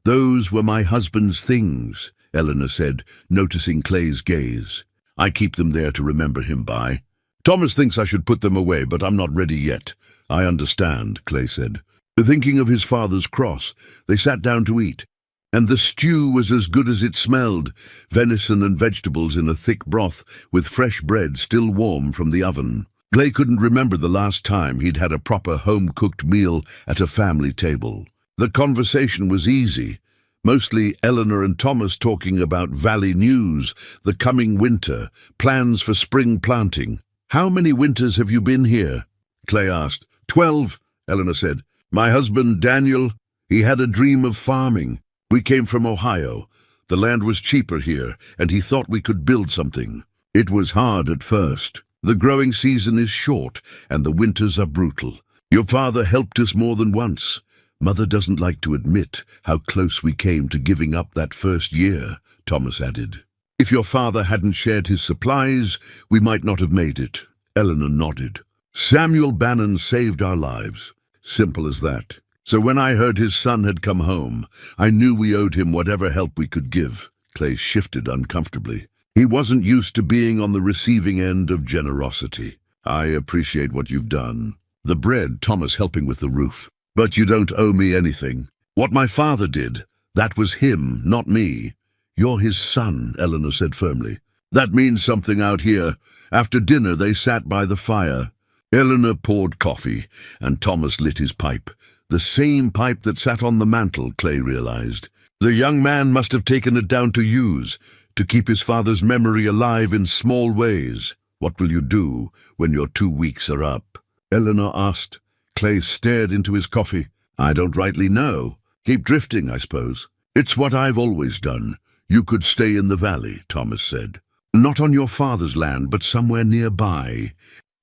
Those were my husband's things, Eleanor said, noticing Clay's gaze. I keep them there to remember him by. Thomas thinks I should put them away, but I'm not ready yet. I understand, Clay said. Thinking of his father's cross, they sat down to eat. And the stew was as good as it smelled, venison and vegetables in a thick broth, with fresh bread still warm from the oven. Clay couldn't remember the last time he'd had a proper home-cooked meal at a family table. The conversation was easy, mostly Eleanor and Thomas talking about valley news, the coming winter, plans for spring planting. How many winters have you been here? Clay asked. 12, Eleanor said. My husband, Daniel, he had a dream of farming. We came from Ohio. The land was cheaper here, and he thought we could build something. It was hard at first. The growing season is short, and the winters are brutal. Your father helped us more than once. Mother doesn't like to admit how close we came to giving up that first year, Thomas added. If your father hadn't shared his supplies, we might not have made it. Eleanor nodded. Samuel Bannon saved our lives. Simple as that. So when I heard his son had come home, I knew we owed him whatever help we could give. Clay shifted uncomfortably. He wasn't used to being on the receiving end of generosity. I appreciate what you've done. The bread, Thomas helping with the roof. But you don't owe me anything. What my father did, that was him, not me. You're his son, Eleanor said firmly. That means something out here. After dinner, they sat by the fire. Eleanor poured coffee, and Thomas lit his pipe. The same pipe that sat on the mantel, Clay realized. The young man must have taken it down to use, to keep his father's memory alive in small ways. What will you do when your 2 weeks are up? Eleanor asked. Clay stared into his coffee. I don't rightly know. Keep drifting, I suppose. It's what I've always done. You could stay in the valley, Thomas said. Not on your father's land, but somewhere nearby.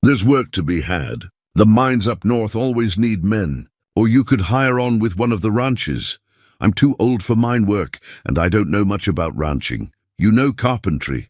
There's work to be had. The mines up north always need men. Or you could hire on with one of the ranches. I'm too old for mine work, and I don't know much about ranching. You know carpentry,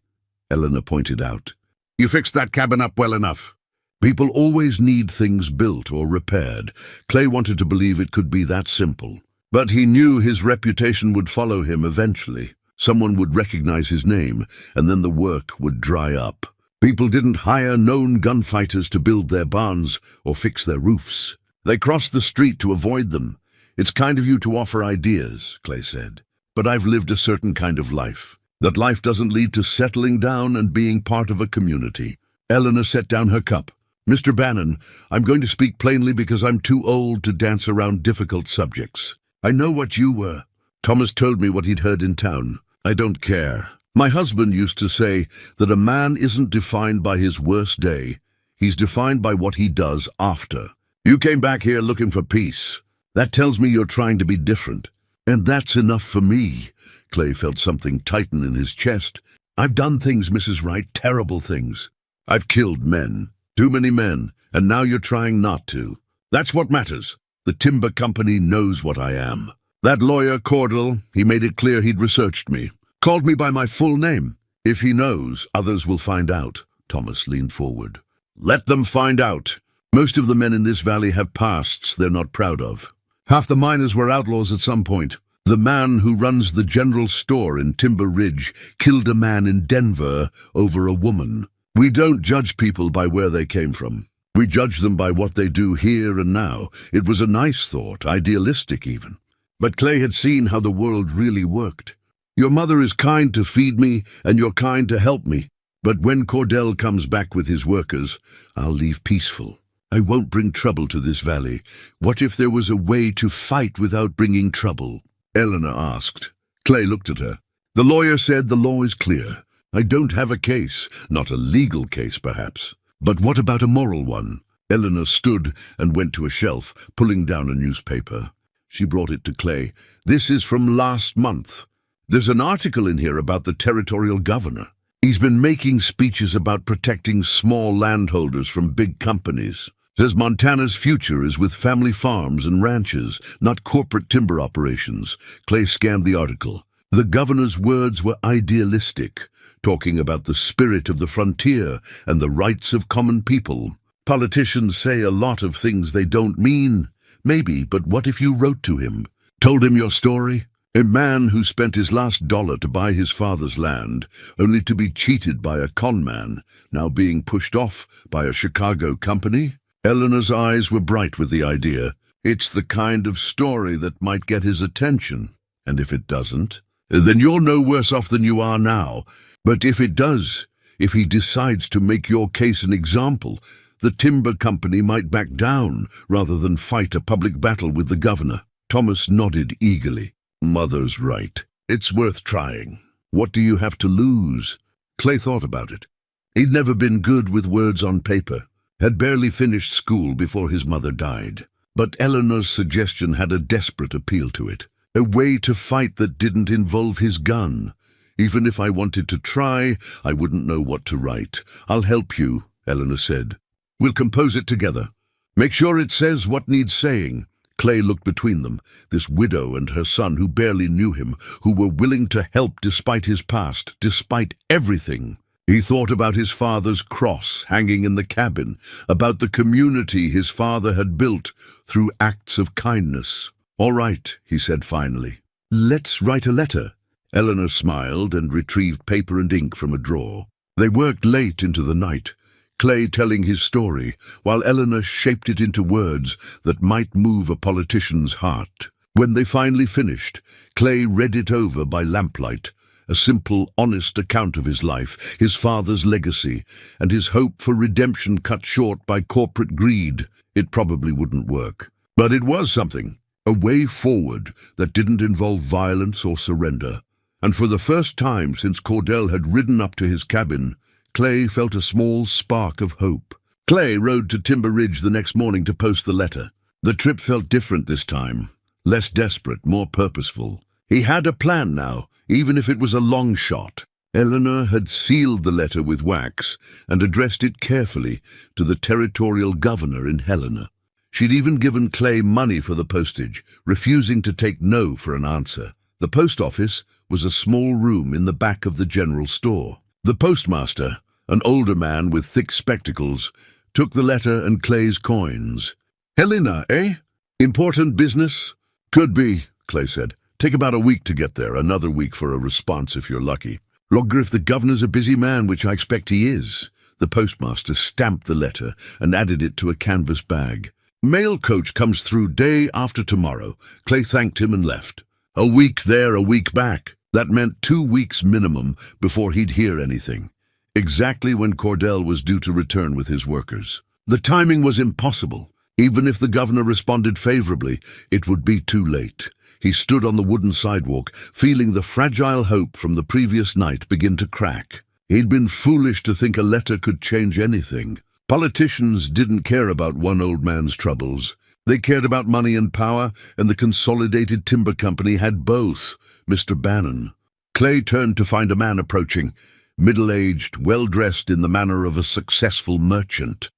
Eleanor pointed out. You fixed that cabin up well enough. People always need things built or repaired. Clay wanted to believe it could be that simple. But he knew his reputation would follow him eventually. Someone would recognize his name, and then the work would dry up. People didn't hire known gunfighters to build their barns or fix their roofs. They crossed the street to avoid them. It's kind of you to offer ideas, Clay said. But I've lived a certain kind of life. That life doesn't lead to settling down and being part of a community. Eleanor set down her cup. Mr. Bannon, I'm going to speak plainly because I'm too old to dance around difficult subjects. I know what you were. Thomas told me what he'd heard in town. I don't care. My husband used to say that a man isn't defined by his worst day. He's defined by what he does after. You came back here looking for peace. That tells me you're trying to be different. And that's enough for me. Clay felt something tighten in his chest. I've done things, Mrs. Wright, terrible things. I've killed men. Too many men, and now you're trying not to. That's what matters. The timber company knows what I am. That lawyer, Cordell, he made it clear he'd researched me. Called me by my full name. If he knows, others will find out. Thomas leaned forward. Let them find out. Most of the men in this valley have pasts they're not proud of. Half the miners were outlaws at some point. The man who runs the general store in Timber Ridge killed a man in Denver over a woman. We don't judge people by where they came from. We judge them by what they do here and now. It was a nice thought, idealistic even. But Clay had seen how the world really worked. Your mother is kind to feed me, and you're kind to help me. But when Cordell comes back with his workers, I'll leave peaceful. I won't bring trouble to this valley. What if there was a way to fight without bringing trouble? Eleanor asked. Clay looked at her. The lawyer said the law is clear. I don't have a case, not a legal case perhaps. But what about a moral one? Eleanor stood and went to a shelf, pulling down a newspaper. She brought it to Clay. This is from last month. There's an article in here about the territorial governor. He's been making speeches about protecting small landholders from big companies. Says Montana's future is with family farms and ranches, not corporate timber operations. Clay scanned the article. The governor's words were idealistic, talking about the spirit of the frontier and the rights of common people. Politicians say a lot of things they don't mean. Maybe, but what if you wrote to him? Told him your story? A man who spent his last dollar to buy his father's land, only to be cheated by a con man, now being pushed off by a Chicago company? Eleanor's eyes were bright with the idea. It's the kind of story that might get his attention. And if it doesn't, then you're no worse off than you are now. But if it does, if he decides to make your case an example, the timber company might back down rather than fight a public battle with the governor. Thomas nodded eagerly. Mother's right. It's worth trying. What do you have to lose? Clay thought about it. He'd never been good with words on paper, had barely finished school before his mother died. But Eleanor's suggestion had a desperate appeal to it. A way to fight that didn't involve his gun. Even if I wanted to try, I wouldn't know what to write. I'll help you, Eleanor said. We'll compose it together. Make sure it says what needs saying. Clay looked between them, this widow and her son who barely knew him, who were willing to help despite his past, despite everything. He thought about his father's cross hanging in the cabin, about the community his father had built through acts of kindness. All right, he said finally. Let's write a letter. Eleanor smiled and retrieved paper and ink from a drawer. They worked late into the night, Clay telling his story, while Eleanor shaped it into words that might move a politician's heart. When they finally finished, Clay read it over by lamplight, a simple, honest account of his life, his father's legacy, and his hope for redemption cut short by corporate greed. It probably wouldn't work. But it was something, a way forward that didn't involve violence or surrender. And for the first time since Cordell had ridden up to his cabin, Clay felt a small spark of hope. Clay rode to Timber Ridge the next morning to post the letter. The trip felt different this time, less desperate, more purposeful. He had a plan now, even if it was a long shot. Eleanor had sealed the letter with wax and addressed it carefully to the territorial governor in Helena. She'd even given Clay money for the postage, refusing to take no for an answer. The post office was a small room in the back of the general store. The postmaster, an older man with thick spectacles, took the letter and Clay's coins. Helena, eh? Important business? Could be, Clay said. Take about a week to get there, another week for a response if you're lucky. Longer if the governor's a busy man, which I expect he is. The postmaster stamped the letter and added it to a canvas bag. Mail coach comes through day after tomorrow. Clay thanked him and left. A week there, a week back. That meant 2 weeks minimum before he'd hear anything. Exactly when Cordell was due to return with his workers. The timing was impossible. Even if the governor responded favorably, it would be too late. He stood on the wooden sidewalk, feeling the fragile hope from the previous night begin to crack. He'd been foolish to think a letter could change anything. Politicians didn't care about one old man's troubles. They cared about money and power, and the Consolidated Timber Company had both. Mr. Bannon. Clay turned to find a man approaching, middle-aged, well-dressed in the manner of a successful merchant.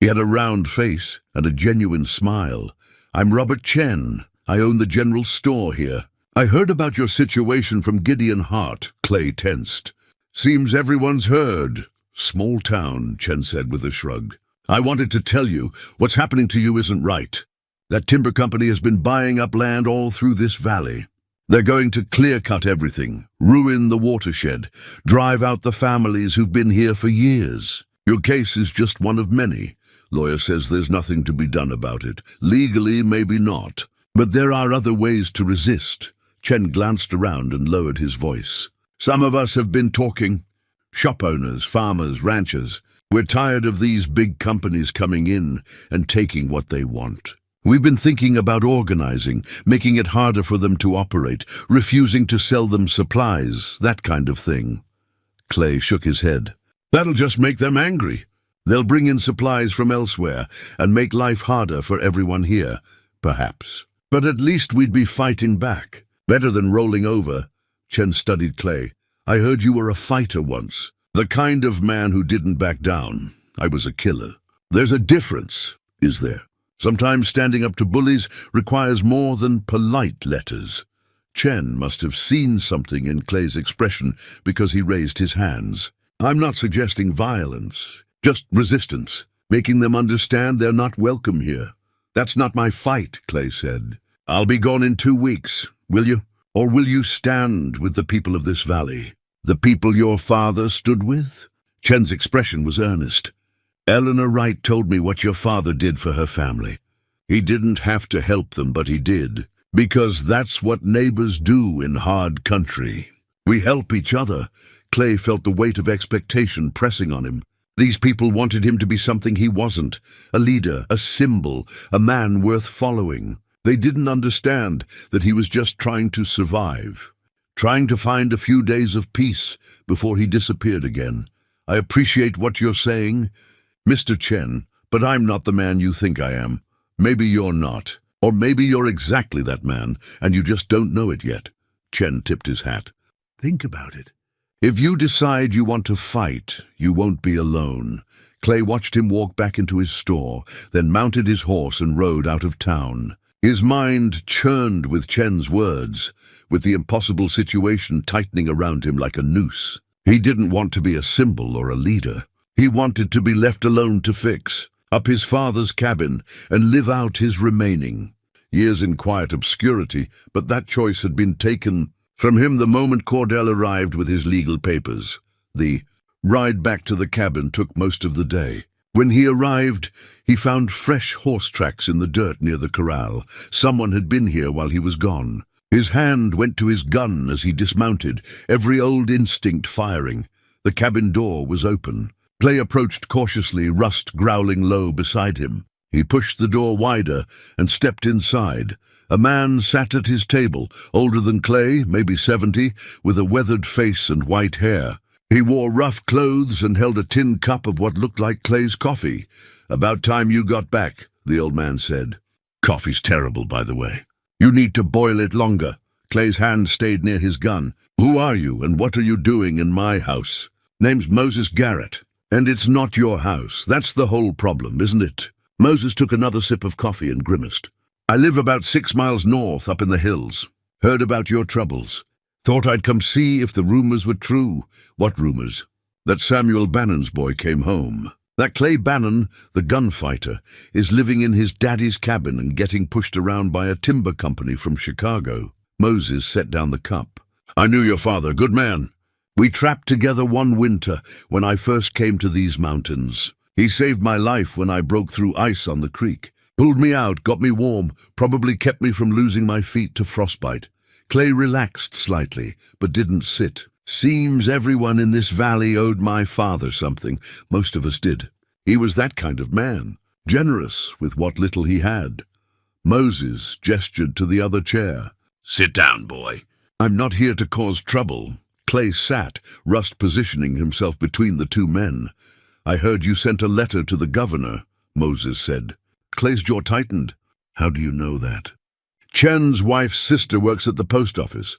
He had a round face and a genuine smile. I'm Robert Chen. I own the general store here. I heard about your situation from Gideon Hart. Clay tensed. Seems everyone's heard. Small town, Chen said with a shrug. I wanted to tell you, what's happening to you isn't right. That timber company has been buying up land all through this valley. They're going to clear-cut everything, ruin the watershed, drive out the families who've been here for years. Your case is just one of many. Lawyer says there's nothing to be done about it. Legally, maybe not. But there are other ways to resist. Chen glanced around and lowered his voice. Some of us have been talking. Shop owners, farmers, ranchers. We're tired of these big companies coming in and taking what they want. We've been thinking about organizing, making it harder for them to operate, refusing to sell them supplies, that kind of thing. Clay shook his head. That'll just make them angry. They'll bring in supplies from elsewhere and make life harder for everyone here, perhaps. But at least we'd be fighting back. Better than rolling over. Chen studied Clay. I heard you were a fighter once. The kind of man who didn't back down. I was a killer. There's a difference, is there? Sometimes standing up to bullies requires more than polite letters. Chen must have seen something in Clay's expression because he raised his hands. I'm not suggesting violence, just resistance, making them understand they're not welcome here. That's not my fight, Clay said. I'll be gone in 2 weeks, will you? Or will you stand with the people of this valley? The people your father stood with? Chen's expression was earnest. Eleanor Wright told me what your father did for her family. He didn't have to help them, but he did. Because that's what neighbors do in hard country. We help each other. Clay felt the weight of expectation pressing on him. These people wanted him to be something he wasn't. A leader, a symbol, a man worth following. They didn't understand that he was just trying to survive. Trying to find a few days of peace before he disappeared again. I appreciate what you're saying, Mr. Chen, but I'm not the man you think I am. Maybe you're not. Or maybe you're exactly that man, and you just don't know it yet. Chen tipped his hat. Think about it. If you decide you want to fight, you won't be alone. Clay watched him walk back into his store, then mounted his horse and rode out of town. His mind churned with Chen's words, with the impossible situation tightening around him like a noose. He didn't want to be a symbol or a leader. He wanted to be left alone to fix up his father's cabin and live out his remaining years in quiet obscurity, but that choice had been taken from him the moment Cordell arrived with his legal papers. The ride back to the cabin took most of the day. When he arrived, he found fresh horse tracks in the dirt near the corral. Someone had been here while he was gone. His hand went to his gun as he dismounted, every old instinct firing. The cabin door was open. Clay approached cautiously, Rust growling low beside him. He pushed the door wider and stepped inside. A man sat at his table, older than Clay, maybe 70, with a weathered face and white hair. He wore rough clothes and held a tin cup of what looked like Clay's coffee. "About time you got back," the old man said. "Coffee's terrible, by the way. You need to boil it longer." Clay's hand stayed near his gun. "Who are you, and what are you doing in my house?" "Name's Moses Garrett. And it's not your house. That's the whole problem, isn't it?" Moses took another sip of coffee and grimaced. "I live about 6 miles north, up in the hills. Heard about your troubles. Thought I'd come see if the rumors were true." "What rumors?" "That Samuel Bannon's boy came home. That Clay Bannon, the gunfighter, is living in his daddy's cabin and getting pushed around by a timber company from Chicago." Moses set down the cup. "I knew your father, good man. We trapped together one winter when I first came to these mountains. He saved my life when I broke through ice on the creek. Pulled me out, got me warm, probably kept me from losing my feet to frostbite." Clay relaxed slightly, but didn't sit. "Seems everyone in this valley owed my father something. Most of us did. He was that kind of man, generous with what little he had." Moses gestured to the other chair. "Sit down, boy. I'm not here to cause trouble." Clay sat, Rust positioning himself between the two men. "I heard you sent a letter to the governor," Moses said. Clay's jaw tightened. "How do you know that?" "Chen's wife's sister works at the post office.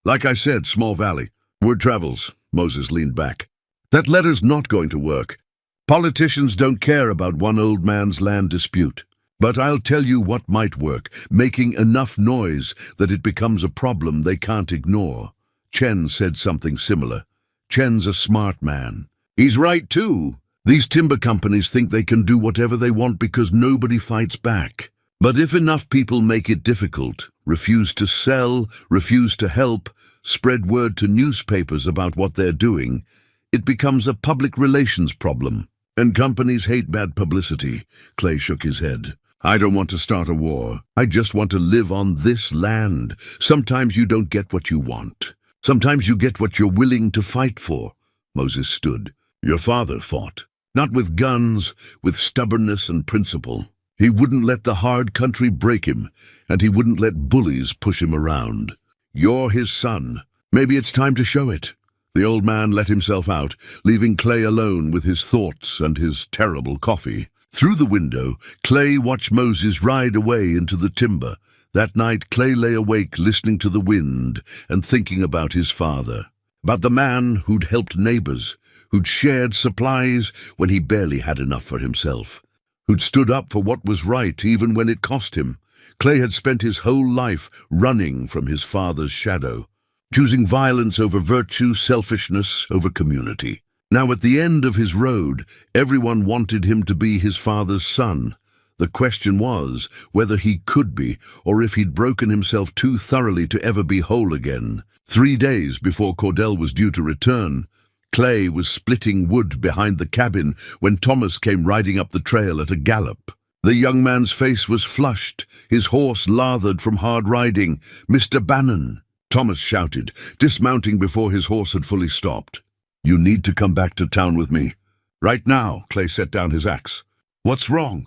Like I said, small valley. Word travels." Moses leaned back. "That letter's not going to work. Politicians don't care about one old man's land dispute. But I'll tell you what might work, making enough noise that it becomes a problem they can't ignore." Chen said something similar. "Chen's a smart man." "He's right, too. These timber companies think they can do whatever they want because nobody fights back. But if enough people make it difficult, refuse to sell, refuse to help, spread word to newspapers about what they're doing, it becomes a public relations problem. And companies hate bad publicity." Clay shook his head. "I don't want to start a war. I just want to live on this land. Sometimes you don't get what you want. Sometimes you get what you're willing to fight for." Moses stood. "Your father fought. Not with guns, with stubbornness and principle. He wouldn't let the hard country break him, and he wouldn't let bullies push him around. You're his son. Maybe it's time to show it." The old man let himself out, leaving Clay alone with his thoughts and his terrible coffee. Through the window, Clay watched Moses ride away into the timber. That night, Clay lay awake listening to the wind and thinking about his father, about the man who'd helped neighbors, who'd shared supplies when he barely had enough for himself, who'd stood up for what was right even when it cost him. Clay had spent his whole life running from his father's shadow, choosing violence over virtue, selfishness over community. Now at the end of his road, everyone wanted him to be his father's son. The question was whether he could be, or if he'd broken himself too thoroughly to ever be whole again. 3 days before Cordell was due to return, Clay was splitting wood behind the cabin when Thomas came riding up the trail at a gallop. The young man's face was flushed, his horse lathered from hard riding. "Mr. Bannon," Thomas shouted, dismounting before his horse had fully stopped. "You need to come back to town with me. Right now." Clay set down his axe. "What's wrong?"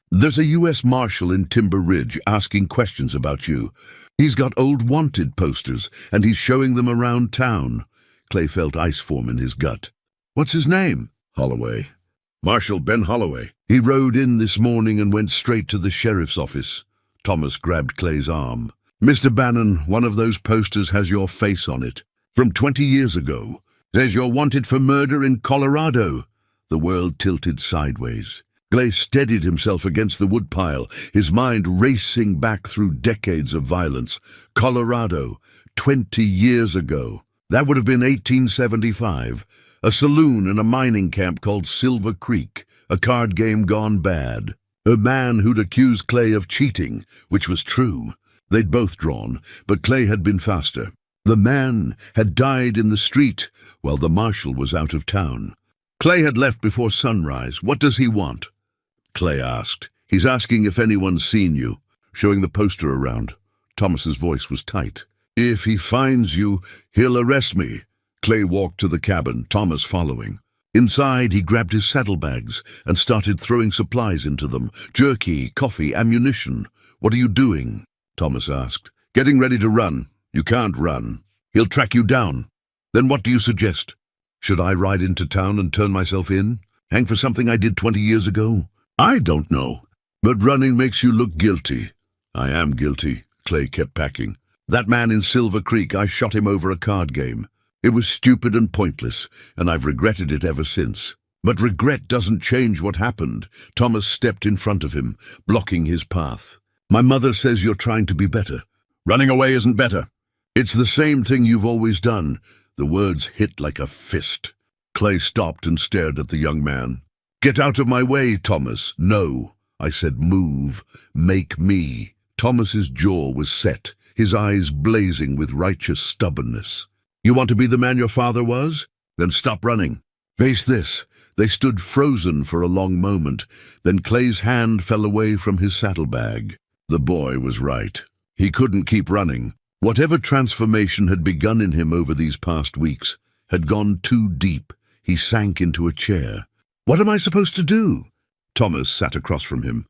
"There's a U.S. Marshal in Timber Ridge asking questions about you. He's got old wanted posters, and he's showing them around town." Clay felt ice form in his gut. "What's his name?" "Holloway. Marshal Ben Holloway. He rode in this morning and went straight to the sheriff's office." Thomas grabbed Clay's arm. "Mr. Bannon, one of those posters has your face on it. From 20 years ago. Says you're wanted for murder in Colorado." The world tilted sideways. Clay steadied himself against the woodpile, his mind racing back through decades of violence. Colorado, 20 years ago. That would have been 1875. A saloon in a mining camp called Silver Creek, a card game gone bad. A man who'd accused Clay of cheating, which was true. They'd both drawn, but Clay had been faster. The man had died in the street while the marshal was out of town. Clay had left before sunrise. "What does he want?" Clay asked. "He's asking if anyone's seen you," showing the poster around. Thomas's voice was tight. "If he finds you, he'll arrest me." Clay walked to the cabin, Thomas following. Inside, he grabbed his saddlebags and started throwing supplies into them. Jerky, coffee, ammunition. "What are you doing?" Thomas asked. "Getting ready to run." "You can't run. He'll track you down." "Then what do you suggest? Should I ride into town and turn myself in? Hang for something I did 20 years ago? I don't know. But running makes you look guilty." "I am guilty." Clay kept packing. "That man in Silver Creek, I shot him over a card game. It was stupid and pointless, and I've regretted it ever since. But regret doesn't change what happened." Thomas stepped in front of him, blocking his path. "My mother says you're trying to be better. Running away isn't better. It's the same thing you've always done." The words hit like a fist. Clay stopped and stared at the young man. "Get out of my way, Thomas." "No," I said, "move. Make me." Thomas's jaw was set, his eyes blazing with righteous stubbornness. "You want to be the man your father was? Then stop running. Face this." They stood frozen for a long moment. Then Clay's hand fell away from his saddlebag. The boy was right. He couldn't keep running. Whatever transformation had begun in him over these past weeks had gone too deep. He sank into a chair. "What am I supposed to do?" Thomas sat across from him.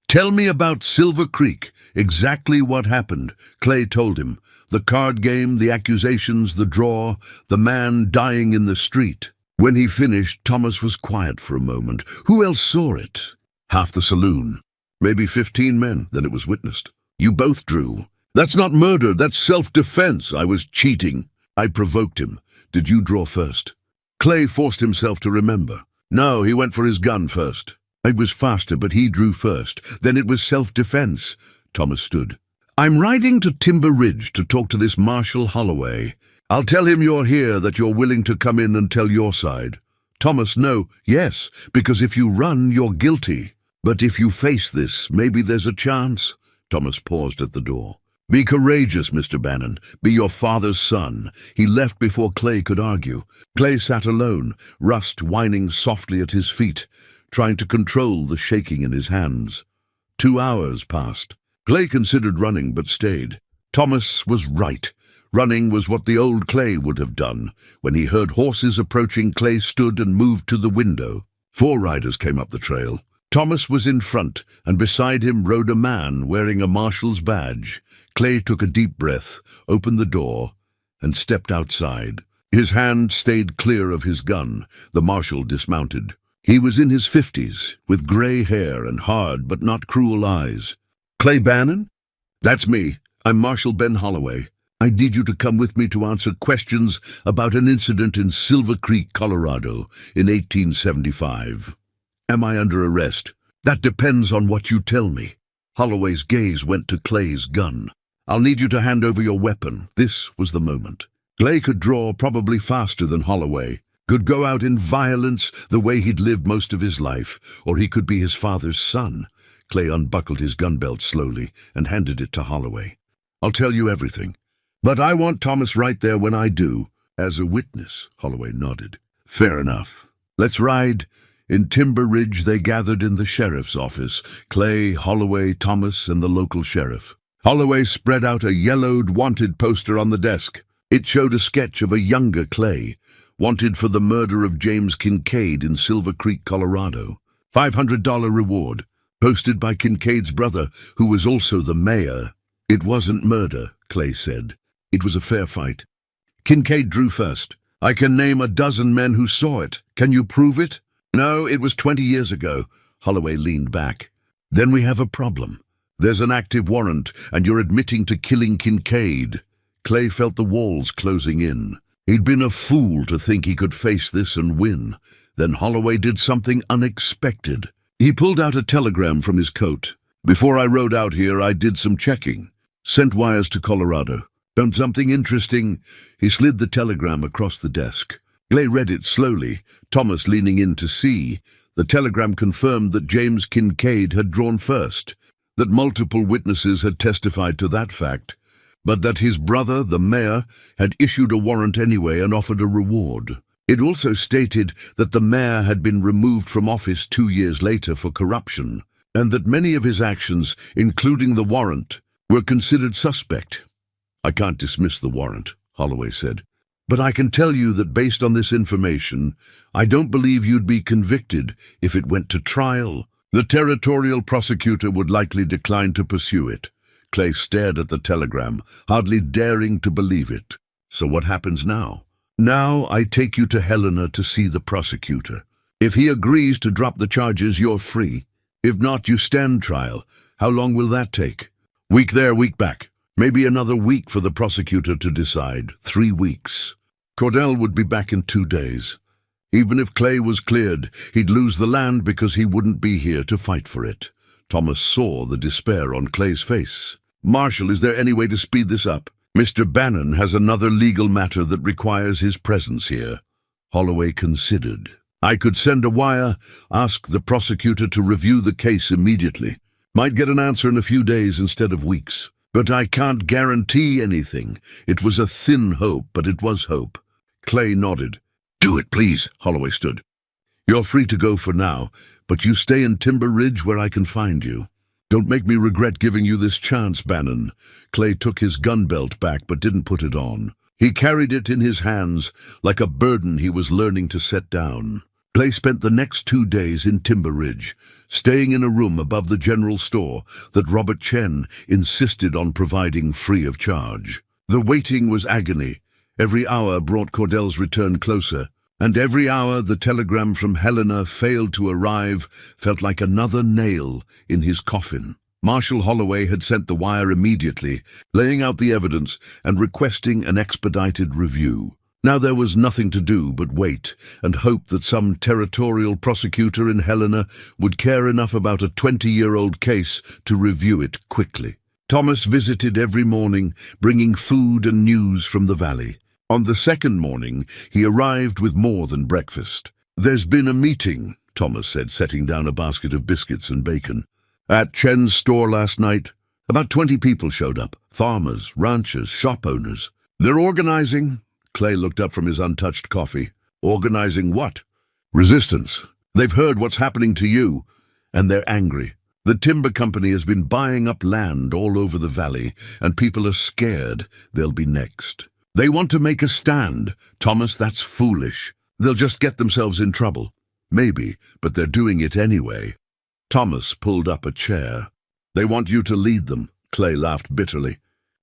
"Tell me about Silver Creek, exactly what happened." Clay told him. The card game, the accusations, the draw, the man dying in the street. When he finished, Thomas was quiet for a moment. Who else saw it? Half the saloon. Maybe 15 men, then it was witnessed. "You both drew." "That's not murder, that's self-defense." "I was cheating. I provoked him. Did you draw first?" Clay forced himself to remember. "No, he went for his gun first." "I was faster, but he drew first. Then it was self-defense." Thomas stood. "I'm riding to Timber Ridge to talk to this Marshal Holloway. I'll tell him you're here, that you're willing to come in and tell your side." "Thomas, no." "Yes, because if you run, you're guilty. But if you face this, maybe there's a chance." Thomas paused at the door. "Be courageous, Mr. Bannon. Be your father's son." He left before Clay could argue. Clay sat alone, Rust whining softly at his feet, trying to control the shaking in his hands. 2 hours passed. Clay considered running, but stayed. Thomas was right. Running was what the old Clay would have done. When he heard horses approaching, Clay stood and moved to the window. 4 riders came up the trail. Thomas was in front, and beside him rode a man wearing a marshal's badge. Clay took a deep breath, opened the door, and stepped outside. His hand stayed clear of his gun. The marshal dismounted. He was in his 50s, with gray hair and hard but not cruel eyes. "Clay Bannon?" "That's me. I'm Marshal Ben Holloway. I need you to come with me to answer questions about an incident in Silver Creek, Colorado, in 1875. "Am I under arrest?" "That depends on what you tell me." Holloway's gaze went to Clay's gun. "I'll need you to hand over your weapon." This was the moment. Clay could draw probably faster than Holloway, could go out in violence the way he'd lived most of his life, or he could be his father's son. Clay unbuckled his gun belt slowly and handed it to Holloway. "I'll tell you everything. But I want Thomas right there when I do." "As a witness," Holloway nodded. "Fair enough. Let's ride." In Timber Ridge, they gathered in the sheriff's office. Clay, Holloway, Thomas, and the local sheriff. Holloway spread out a yellowed wanted poster on the desk. It showed a sketch of a younger Clay, wanted for the murder of James Kincaid in Silver Creek, Colorado. $500 reward, posted by Kincaid's brother, who was also the mayor. "It wasn't murder," Clay said. "It was a fair fight. Kincaid drew first. I can name a dozen men who saw it. Can you prove it?" "No, it was 20 years ago." Holloway leaned back. "Then we have a problem. There's an active warrant, and you're admitting to killing Kincaid." Clay felt the walls closing in. He'd been a fool to think he could face this and win. Then Holloway did something unexpected. He pulled out a telegram from his coat. "Before I rode out here, I did some checking. Sent wires to Colorado. Found something interesting." He slid the telegram across the desk. Clay read it slowly, Thomas leaning in to see. The telegram confirmed that James Kincaid had drawn first, that multiple witnesses had testified to that fact, but that his brother, the mayor, had issued a warrant anyway and offered a reward. It also stated that the mayor had been removed from office 2 years later for corruption, and that many of his actions, including the warrant, were considered suspect. "I can't dismiss the warrant," Holloway said, "but I can tell you that based on this information, I don't believe you'd be convicted if it went to trial. The territorial prosecutor would likely decline to pursue it." Clay stared at the telegram, hardly daring to believe it. "So what happens now?" "Now I take you to Helena to see the prosecutor. If he agrees to drop the charges, you're free. If not, you stand trial. How long will that take?" "Week there, week back. Maybe another week for the prosecutor to decide. 3 weeks. Cordell would be back in 2 days. Even if Clay was cleared, he'd lose the land because he wouldn't be here to fight for it." Thomas saw the despair on Clay's face. "Marshal, is there any way to speed this up? Mr. Bannon has another legal matter that requires his presence here." Holloway considered. "I could send a wire, ask the prosecutor to review the case immediately. Might get an answer in a few days instead of weeks. But I can't guarantee anything." It was a thin hope, but it was hope. Clay nodded. "Do it, please." Holloway stood. "You're free to go for now, but you stay in Timber Ridge where I can find you. Don't make me regret giving you this chance, Bannon." Clay took his gun belt back but didn't put it on. He carried it in his hands like a burden he was learning to set down. Clay spent the next 2 days in Timber Ridge, staying in a room above the general store that Robert Chen insisted on providing free of charge. The waiting was agony. Every hour brought Cordell's return closer, and every hour the telegram from Helena failed to arrive felt like another nail in his coffin. Marshal Holloway had sent the wire immediately, laying out the evidence and requesting an expedited review. Now there was nothing to do but wait and hope that some territorial prosecutor in Helena would care enough about a 20-year-old case to review it quickly. Thomas visited every morning, bringing food and news from the valley. On the second morning, he arrived with more than breakfast. "There's been a meeting," Thomas said, setting down a basket of biscuits and bacon. "At Chen's store last night. About 20 people showed up. Farmers, ranchers, shop owners. They're organizing." Clay looked up from his untouched coffee. "Organizing what?" "Resistance. They've heard what's happening to you, and they're angry. The timber company has been buying up land all over the valley, and people are scared they'll be next. They want to make a stand. Thomas, that's foolish. They'll just get themselves in trouble." "Maybe, but they're doing it anyway." Thomas pulled up a chair. "They want you to lead them." Clay laughed bitterly.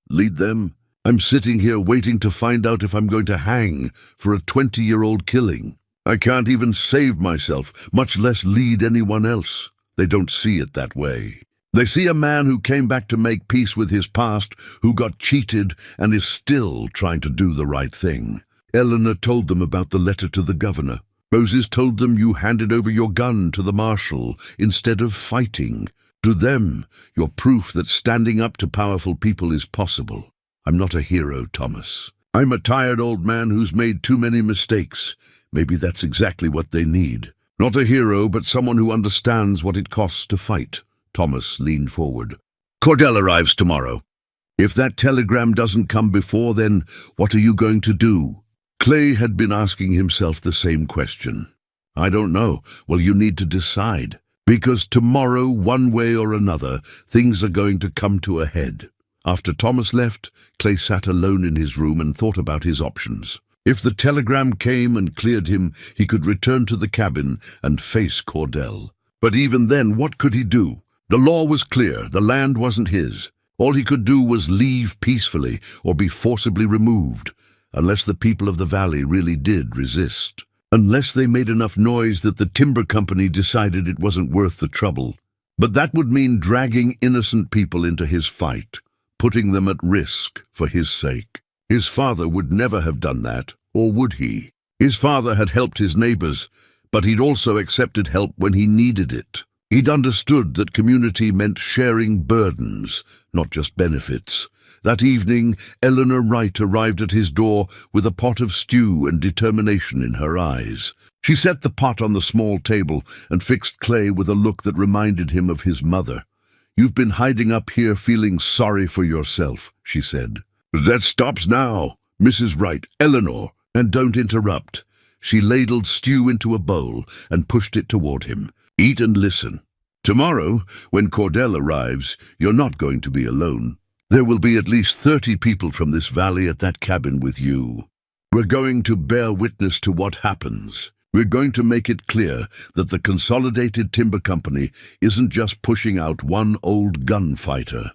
"Lead them? I'm sitting here waiting to find out if I'm going to hang for a 20-year-old killing. I can't even save myself, much less lead anyone else." They don't see it that way. They see a man who came back to make peace with his past, who got cheated and is still trying to do the right thing. Eleanor told them about the letter to the governor. Moses told them you handed over your gun to the marshal instead of fighting. To them, you're proof that standing up to powerful people is possible. I'm not a hero, Thomas. I'm a tired old man who's made too many mistakes. Maybe that's exactly what they need. Not a hero, but someone who understands what it costs to fight." Thomas leaned forward. "Cordell arrives tomorrow. If that telegram doesn't come before then, what are you going to do?" Clay had been asking himself the same question. "I don't know." "Well, you need to decide. Because tomorrow, one way or another, things are going to come to a head." After Thomas left, Clay sat alone in his room and thought about his options. If the telegram came and cleared him, he could return to the cabin and face Cordell. But even then, what could he do? The law was clear. The land wasn't his. All he could do was leave peacefully or be forcibly removed, unless the people of the valley really did resist. Unless they made enough noise that the timber company decided it wasn't worth the trouble. But that would mean dragging innocent people into his fight, putting them at risk for his sake. His father would never have done that, Or would he? His father had helped his neighbors, but he'd also accepted help when he needed it. He'd understood that community meant sharing burdens, not just benefits. That evening, Eleanor Wright arrived at his door with a pot of stew and determination in her eyes. She set the pot on the small table and fixed Clay with a look that reminded him of his mother. "You've been hiding up here feeling sorry for yourself," she said. "That stops now, Mrs. Wright. Eleanor, and don't interrupt." She ladled stew into a bowl and pushed it toward him. "Eat and listen. Tomorrow, when Cordell arrives, you're not going to be alone. There will be at least 30 people from this valley at that cabin with you. We're going to bear witness to what happens. We're going to make it clear that the Consolidated Timber Company isn't just pushing out one old gunfighter.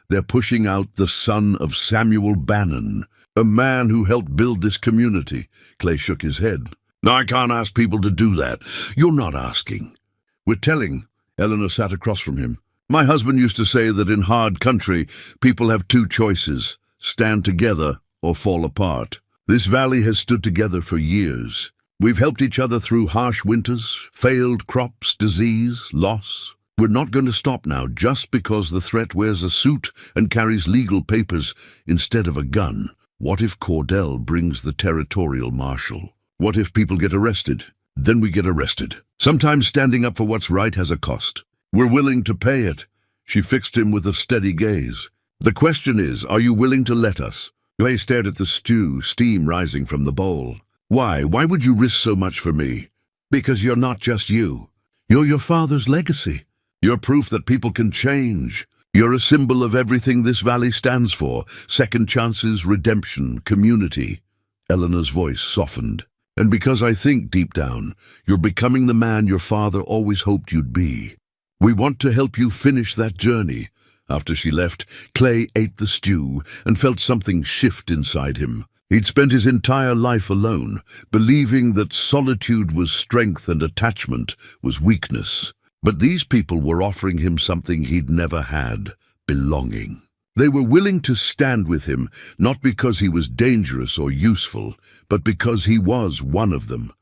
They're pushing out the son of Samuel Bannon, a man who helped build this community." Clay shook his head. "I can't ask people to do that." "You're not asking. We're telling." Eleanor sat across from him. "My husband used to say that in hard country, people have two choices: stand together or fall apart. This valley has stood together for years. We've helped each other through harsh winters, failed crops, disease, loss. We're not going to stop now just because the threat wears a suit and carries legal papers instead of a gun. What if Cordell brings the territorial marshal? What if people get arrested? Then we get arrested. Sometimes standing up for what's right has a cost. We're willing to pay it." She fixed him with a steady gaze. "The question is, are you willing to let us?" Clay stared at the stew, steam rising from the bowl. "Why? Why would you risk so much for me?" "Because you're not just you. You're your father's legacy. You're proof that people can change. You're a symbol of everything this valley stands for: second chances, redemption, community." Eleanor's voice softened. "And because I think, deep down, you're becoming the man your father always hoped you'd be. We want to help you finish that journey." After she left, Clay ate the stew and felt something shift inside him. He'd spent his entire life alone, believing that solitude was strength and attachment was weakness. But these people were offering him something he'd never had: belonging. They were willing to stand with him, not because he was dangerous or useful, but because he was one of them.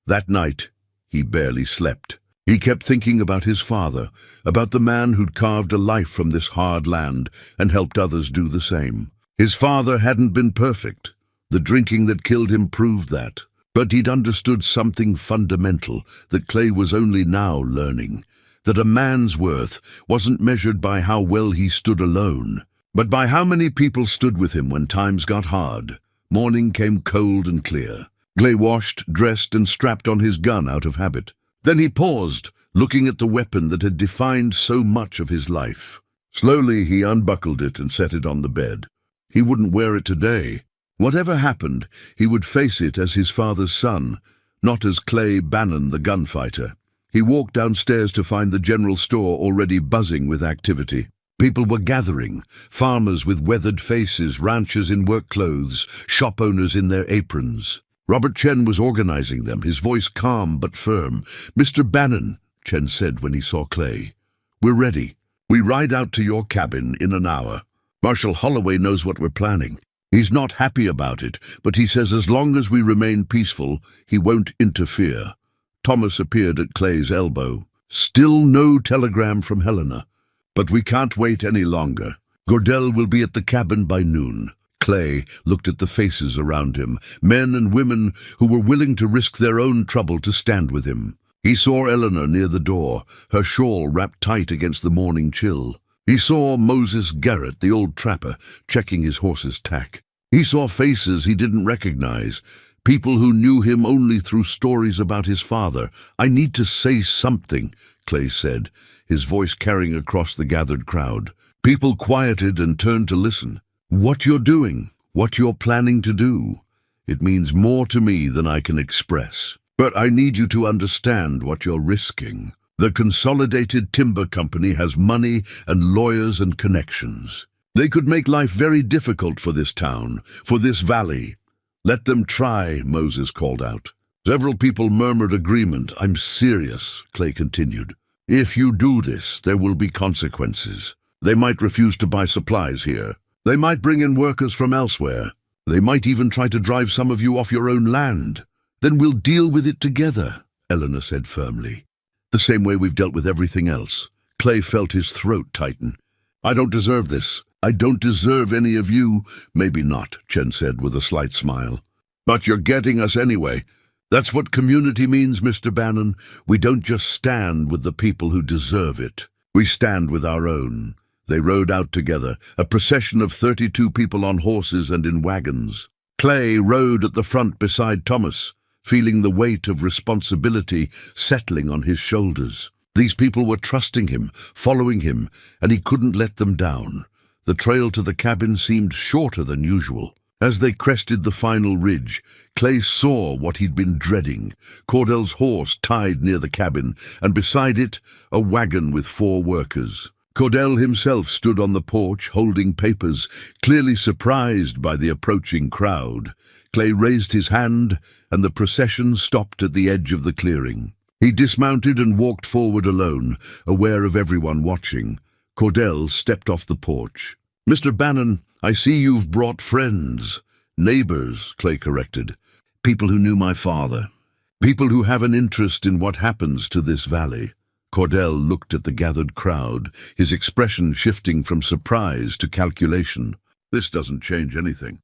That night, he barely slept. He kept thinking about his father, about the man who'd carved a life from this hard land and helped others do the same. His father hadn't been perfect. The drinking that killed him proved that. But he'd understood something fundamental that Clay was only now learning: that a man's worth wasn't measured by how well he stood alone, but by how many people stood with him when times got hard. Morning came cold and clear. Clay washed, dressed, and strapped on his gun out of habit. Then he paused, looking at the weapon that had defined so much of his life. Slowly he unbuckled it and set it on the bed. He wouldn't wear it today. Whatever happened, he would face it as his father's son, not as Clay Bannon, the gunfighter. He walked downstairs to find the general store already buzzing with activity. People were gathering: farmers with weathered faces, ranchers in work clothes, shop owners in their aprons. Robert Chen was organizing them, his voice calm but firm. "Mr. Bannon," Chen said when he saw Clay, "we're ready. We ride out to your cabin in an hour. Marshal Holloway knows what we're planning. He's not happy about it, but he says as long as we remain peaceful, he won't interfere." Thomas appeared at Clay's elbow. Still no telegram from Helena. "But we can't wait any longer. Cordell will be at the cabin by noon." Clay looked at the faces around him, men and women who were willing to risk their own trouble to stand with him. He saw Eleanor near the door, her shawl wrapped tight against the morning chill. He saw Moses Garrett, the old trapper, checking his horse's tack. He saw faces he didn't recognize, people who knew him only through stories about his father. "I need to say something," Clay said, his voice carrying across the gathered crowd. People quieted and turned to listen. "What you're doing, what you're planning to do, it means more to me than I can express. But I need you to understand what you're risking. The Consolidated Timber Company has money and lawyers and connections. They could make life very difficult for this town, for this valley." "Let them try," Moses called out. Several people murmured agreement. "I'm serious," Clay continued. "If you do this, there will be consequences. They might refuse to buy supplies here. They might bring in workers from elsewhere. They might even try to drive some of you off your own land. Then we'll deal with it together, Eleanor said firmly. The same way we've dealt with everything else. Clay felt his throat tighten. I don't deserve this. I don't deserve any of you. Maybe not, Chen said with a slight smile. But you're getting us anyway. That's what community means, Mr. Bannon. We don't just stand with the people who deserve it. We stand with our own. They rode out together, a procession of 32 people on horses and in wagons. Clay rode at the front beside Thomas, feeling the weight of responsibility settling on his shoulders. These people were trusting him, following him, and he couldn't let them down. The trail to the cabin seemed shorter than usual. As they crested the final ridge, Clay saw what he'd been dreading. Cordell's horse tied near the cabin, and beside it, a wagon with 4 workers. Cordell himself stood on the porch, holding papers, clearly surprised by the approaching crowd. Clay raised his hand, and the procession stopped at the edge of the clearing. He dismounted and walked forward alone, aware of everyone watching. Cordell stepped off the porch. Mr. Bannon, I see you've brought friends. Neighbors, Clay corrected. People who knew my father. People who have an interest in what happens to this valley. Cordell looked at the gathered crowd, his expression shifting from surprise to calculation. This doesn't change anything.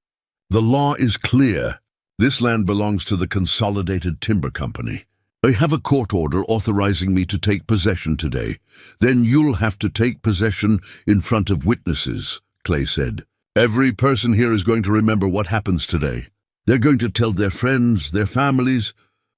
The law is clear. This land belongs to the Consolidated Timber Company. I have a court order authorizing me to take possession today. Then you'll have to take possession in front of witnesses, Clay said. Every person here is going to remember what happens today. They're going to tell their friends, their families.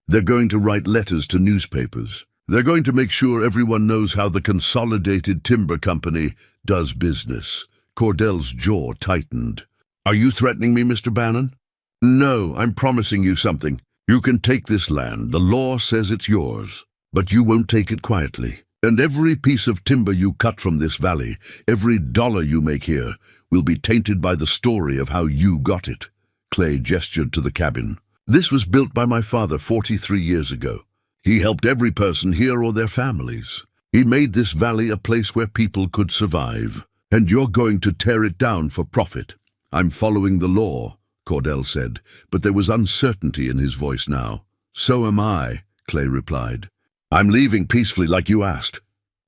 They're going to write letters to newspapers. They're going to make sure everyone knows how the Consolidated Timber Company does business. Cordell's jaw tightened. Are you threatening me, Mr. Bannon? No, I'm promising you something. You can take this land. The law says it's yours. But you won't take it quietly. And every piece of timber you cut from this valley, every dollar you make here, will be tainted by the story of how you got it. Clay gestured to the cabin. This was built by my father 43 years ago. He helped every person here or their families. He made this valley a place where people could survive. And you're going to tear it down for profit. I'm following the law, Cordell said, but there was uncertainty in his voice now. So am I, Clay replied. I'm leaving peacefully like you asked.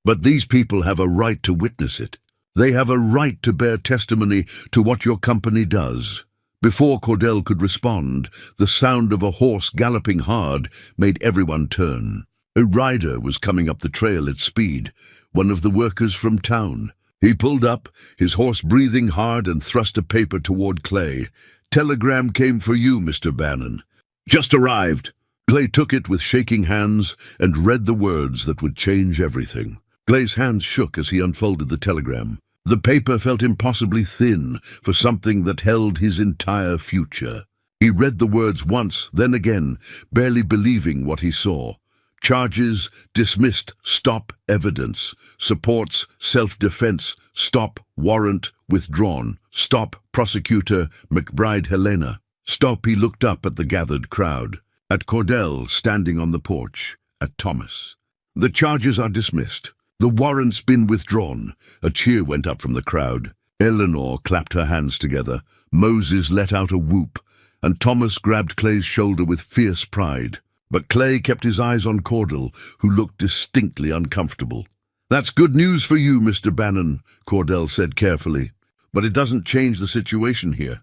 But these people have a right to witness it. They have a right to bear testimony to what your company does. Before Cordell could respond, the sound of a horse galloping hard made everyone turn. A rider was coming up the trail at speed, one of the workers from town. He pulled up, his horse breathing hard, and thrust a paper toward Clay. Telegram came for you, Mr. Bannon. Just arrived. Clay took it with shaking hands and read the words that would change everything. Clay's hands shook as he unfolded the telegram. The paper felt impossibly thin for something that held his entire future. He read the words once, then again, barely believing what he saw. Charges dismissed, stop evidence. Supports self-defense, stop warrant withdrawn. Stop prosecutor McBride Helena. Stop. He looked up at the gathered crowd, at Cordell standing on the porch, at Thomas. The charges are dismissed. The warrant's been withdrawn. A cheer went up from the crowd. Eleanor clapped her hands together. Moses let out a whoop, and Thomas grabbed Clay's shoulder with fierce pride. But Clay kept his eyes on Cordell, who looked distinctly uncomfortable. That's good news for you, Mr. Bannon, Cordell said carefully. But it doesn't change the situation here.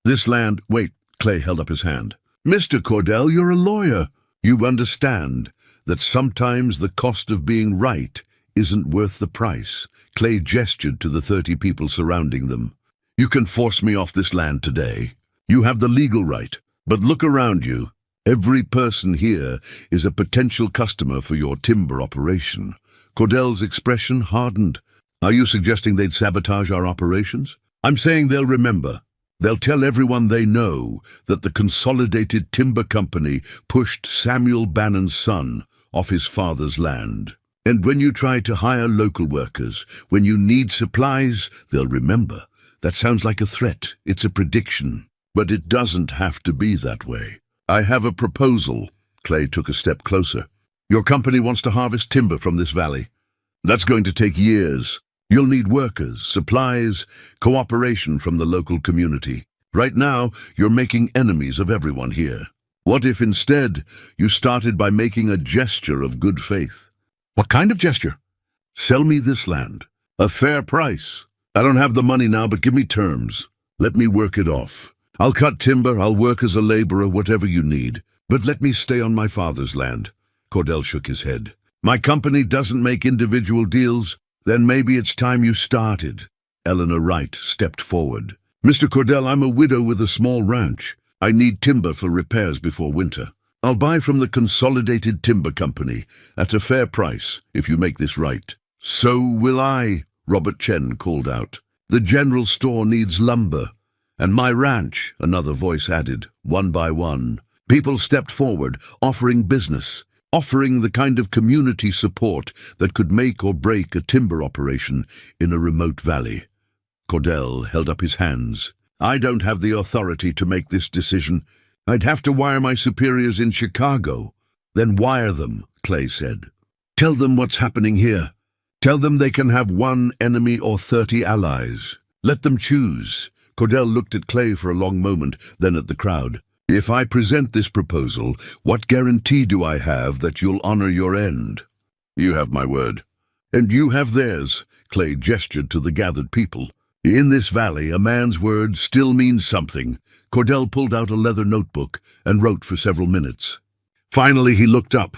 This land— Wait, Clay held up his hand. Mr. Cordell, you're a lawyer. You understand that sometimes the cost of being right isn't worth the price. Clay gestured to the 30 people surrounding them. You can force me off this land today. You have the legal right. But look around you. Every person here is a potential customer for your timber operation. Cordell's expression hardened. Are you suggesting they'd sabotage our operations? I'm saying they'll remember. They'll tell everyone they know that the Consolidated Timber Company pushed Samuel Bannon's son off his father's land. And when you try to hire local workers, when you need supplies, they'll remember. That sounds like a threat. It's a prediction. But it doesn't have to be that way. I have a proposal. Clay took a step closer. Your company wants to harvest timber from this valley. That's going to take years. You'll need workers, supplies, cooperation from the local community. Right now, you're making enemies of everyone here. What if instead you started by making a gesture of good faith? What kind of gesture? Sell me this land. A fair price. I don't have the money now, but give me terms. Let me work it off. I'll cut timber, I'll work as a laborer, whatever you need. But let me stay on my father's land. Cordell shook his head. My company doesn't make individual deals. Then maybe it's time you started. Eleanor Wright stepped forward. Mr. Cordell, I'm a widow with a small ranch. I need timber for repairs before winter. I'll buy from the Consolidated Timber Company at a fair price if you make this right. So will I, Robert Chen called out. The general store needs lumber. And my ranch, another voice added, one by one. People stepped forward, offering business, offering the kind of community support that could make or break a timber operation in a remote valley. Cordell held up his hands. I don't have the authority to make this decision. I'd have to wire my superiors in Chicago. Then wire them, Clay said. Tell them what's happening here. Tell them they can have 1 enemy or 30 allies. Let them choose. Cordell looked at Clay for a long moment, then at the crowd. If I present this proposal, what guarantee do I have that you'll honor your end? You have my word. And you have theirs, Clay gestured to the gathered people. In this valley, a man's word still means something. Cordell pulled out a leather notebook and wrote for several minutes. Finally, he looked up.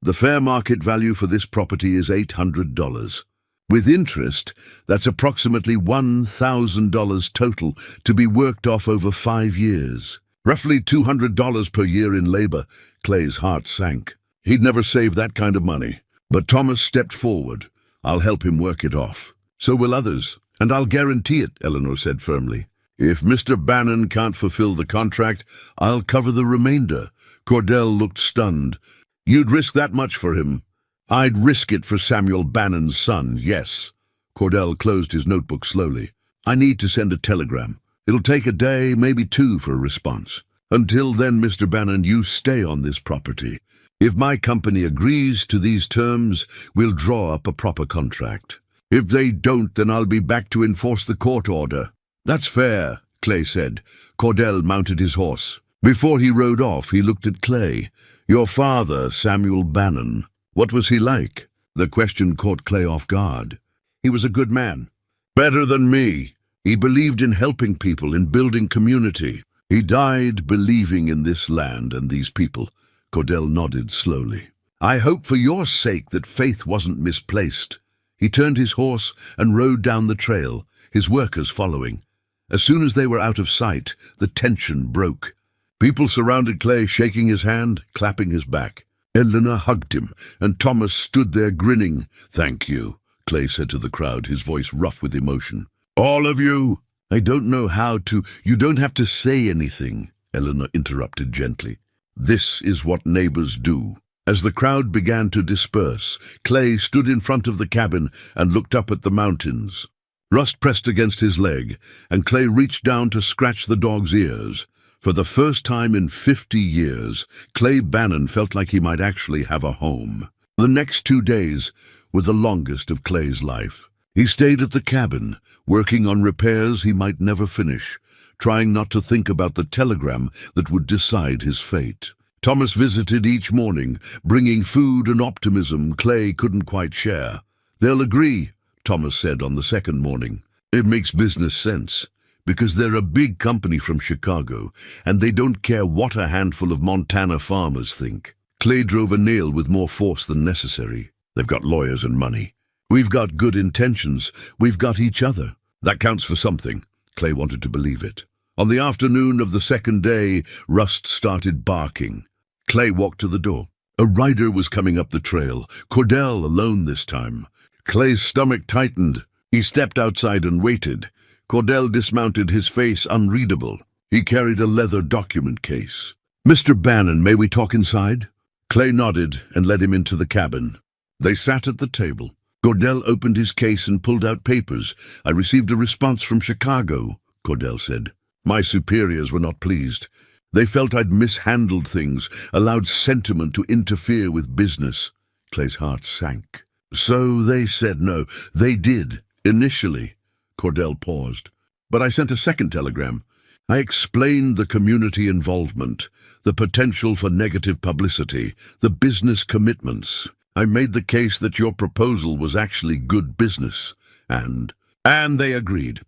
The fair market value for this property is $800. With interest, that's approximately $1,000 total to be worked off over 5 years. Roughly $200 per year in labor. Clay's heart sank. He'd never saved that kind of money. But Thomas stepped forward. I'll help him work it off. So will others. And I'll guarantee it, Eleanor said firmly. If Mr. Bannon can't fulfill the contract, I'll cover the remainder. Cordell looked stunned. You'd risk that much for him? I'd risk it for Samuel Bannon's son, yes. Cordell closed his notebook slowly. I need to send a telegram. It'll take a day, maybe 2 for a response. Until then, Mr. Bannon, you stay on this property. If my company agrees to these terms, we'll draw up a proper contract. If they don't, then I'll be back to enforce the court order. That's fair, Clay said. Cordell mounted his horse. Before he rode off, he looked at Clay. Your father, Samuel Bannon, what was he like? The question caught Clay off guard. He was a good man. Better than me. He believed in helping people, in building community. He died believing in this land and these people. Cordell nodded slowly. I hope for your sake that faith wasn't misplaced. He turned his horse and rode down the trail, his workers following. As soon as they were out of sight, the tension broke. People surrounded Clay, shaking his hand, clapping his back. Eleanor hugged him, and Thomas stood there grinning. Thank you, Clay said to the crowd, his voice rough with emotion. All of you! I don't know how to... You don't have to say anything, Eleanor interrupted gently. This is what neighbors do. As the crowd began to disperse, Clay stood in front of the cabin and looked up at the mountains. Rust pressed against his leg, and Clay reached down to scratch the dog's ears. For the first time in 50 years, Clay Bannon felt like he might actually have a home. The next 2 days were the longest of Clay's life. He stayed at the cabin, working on repairs he might never finish, trying not to think about the telegram that would decide his fate. Thomas visited each morning, bringing food and optimism Clay couldn't quite share. They'll agree, Thomas said on the second morning. It makes business sense. Because they're a big company from Chicago, and they don't care what a handful of Montana farmers think. Clay drove a nail with more force than necessary. They've got lawyers and money. We've got good intentions. We've got each other. That counts for something. Clay wanted to believe it. On the afternoon of the second day, Rust started barking. Clay walked to the door. A rider was coming up the trail, Cordell alone this time. Clay's stomach tightened. He stepped outside and waited. Cordell dismounted, his face unreadable. He carried a leather document case. Mr. Bannon, may we talk inside? Clay nodded and led him into the cabin. They sat at the table. Cordell opened his case and pulled out papers. I received a response from Chicago, Cordell said. My superiors were not pleased. They felt I'd mishandled things, allowed sentiment to interfere with business. Clay's heart sank. So they said no. They did, initially. Cordell paused. But I sent a second telegram. I explained the community involvement, the potential for negative publicity, the business commitments. I made the case that your proposal was actually good business, and they agreed.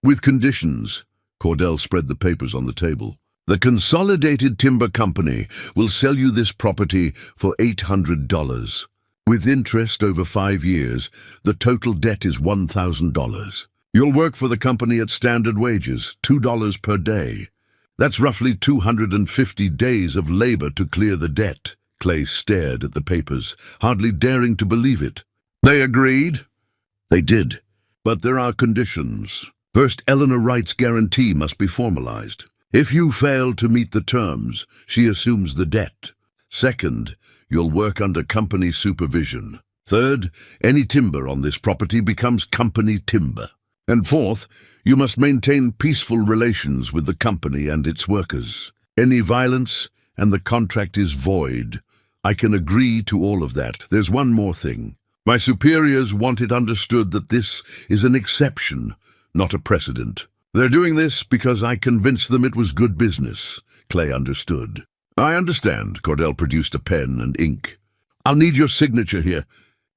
With conditions. Cordell spread the papers on the table. The Consolidated Timber Company will sell you this property for $800. With interest over 5 years, the total debt is $1,000. You'll work for the company at standard wages, $2 per day. That's roughly 250 days of labor to clear the debt. Clay stared at the papers, hardly daring to believe it. They agreed? They did. But there are conditions. First, Eleanor Wright's guarantee must be formalized. If you fail to meet the terms, she assumes the debt. Second, you'll work under company supervision. Third, any timber on this property becomes company timber. And fourth, you must maintain peaceful relations with the company and its workers. Any violence, and the contract is void. I can agree to all of that. There's one more thing. My superiors want it understood that this is an exception, not a precedent. They're doing this because I convinced them it was good business. Clay understood. I understand. Cordell produced a pen and ink. I'll need your signature here,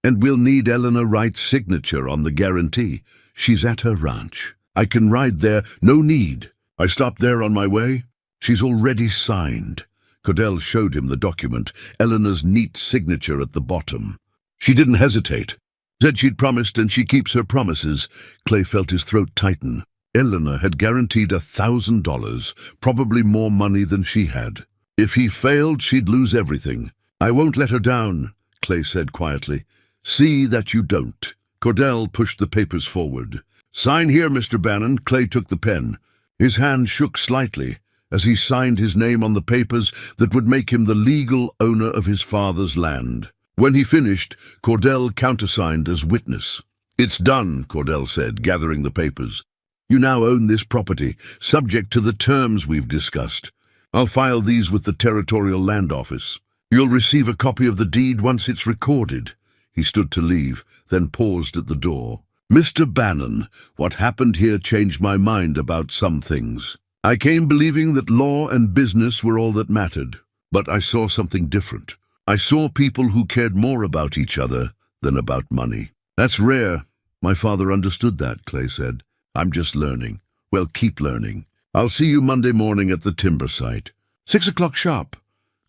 and we'll need Eleanor Wright's signature on the guarantee. She's at her ranch. I can ride there, no need. I stopped there on my way. She's already signed. Cordell showed him the document, Eleanor's neat signature at the bottom. She didn't hesitate. Said she'd promised, and she keeps her promises. Clay felt his throat tighten. Eleanor had guaranteed $1,000, probably more money than she had. If he failed, she'd lose everything. I won't let her down, Clay said quietly. See that you don't. Cordell pushed the papers forward. Sign here, Mr. Bannon. Clay took the pen. His hand shook slightly as he signed his name on the papers that would make him the legal owner of his father's land. When he finished, Cordell countersigned as witness. It's done, Cordell said, gathering the papers. You now own this property, subject to the terms we've discussed. I'll file these with the Territorial Land Office. You'll receive a copy of the deed once it's recorded. He stood to leave, then paused at the door. Mr. Bannon, what happened here changed my mind about some things. I came believing that law and business were all that mattered, but I saw something different. I saw people who cared more about each other than about money. That's rare. My father understood that, Clay said. I'm just learning. Well, keep learning. I'll see you Monday morning at the timber site. 6 o'clock sharp.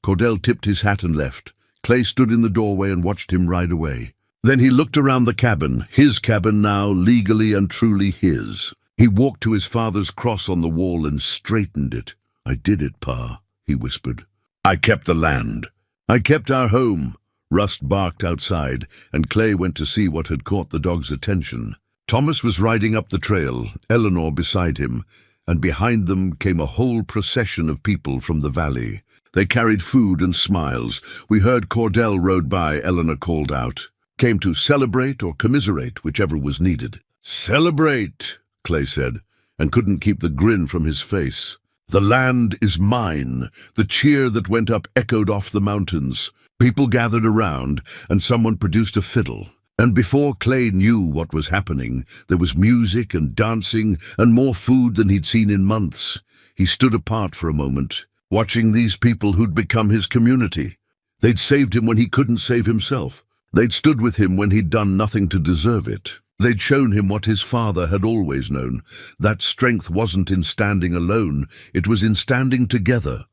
Cordell tipped his hat and left. Clay stood in the doorway and watched him ride away. Then he looked around the cabin, his cabin now, legally and truly his. He walked to his father's cross on the wall and straightened it. I did it, Pa, he whispered. I kept the land. I kept our home. Rust barked outside, and Clay went to see what had caught the dog's attention. Thomas was riding up the trail, Eleanor beside him, and behind them came a whole procession of people from the valley. They carried food and smiles. We heard Cordell rode by, Eleanor called out. Came to celebrate or commiserate, whichever was needed. Celebrate, Clay said, and couldn't keep the grin from his face. The land is mine. The cheer that went up echoed off the mountains. People gathered around, and someone produced a fiddle. And before Clay knew what was happening, there was music and dancing and more food than he'd seen in months. He stood apart for a moment, watching these people who'd become his community. They'd saved him when he couldn't save himself. They'd stood with him when he'd done nothing to deserve it. They'd shown him what his father had always known. That strength wasn't in standing alone, it was in standing together.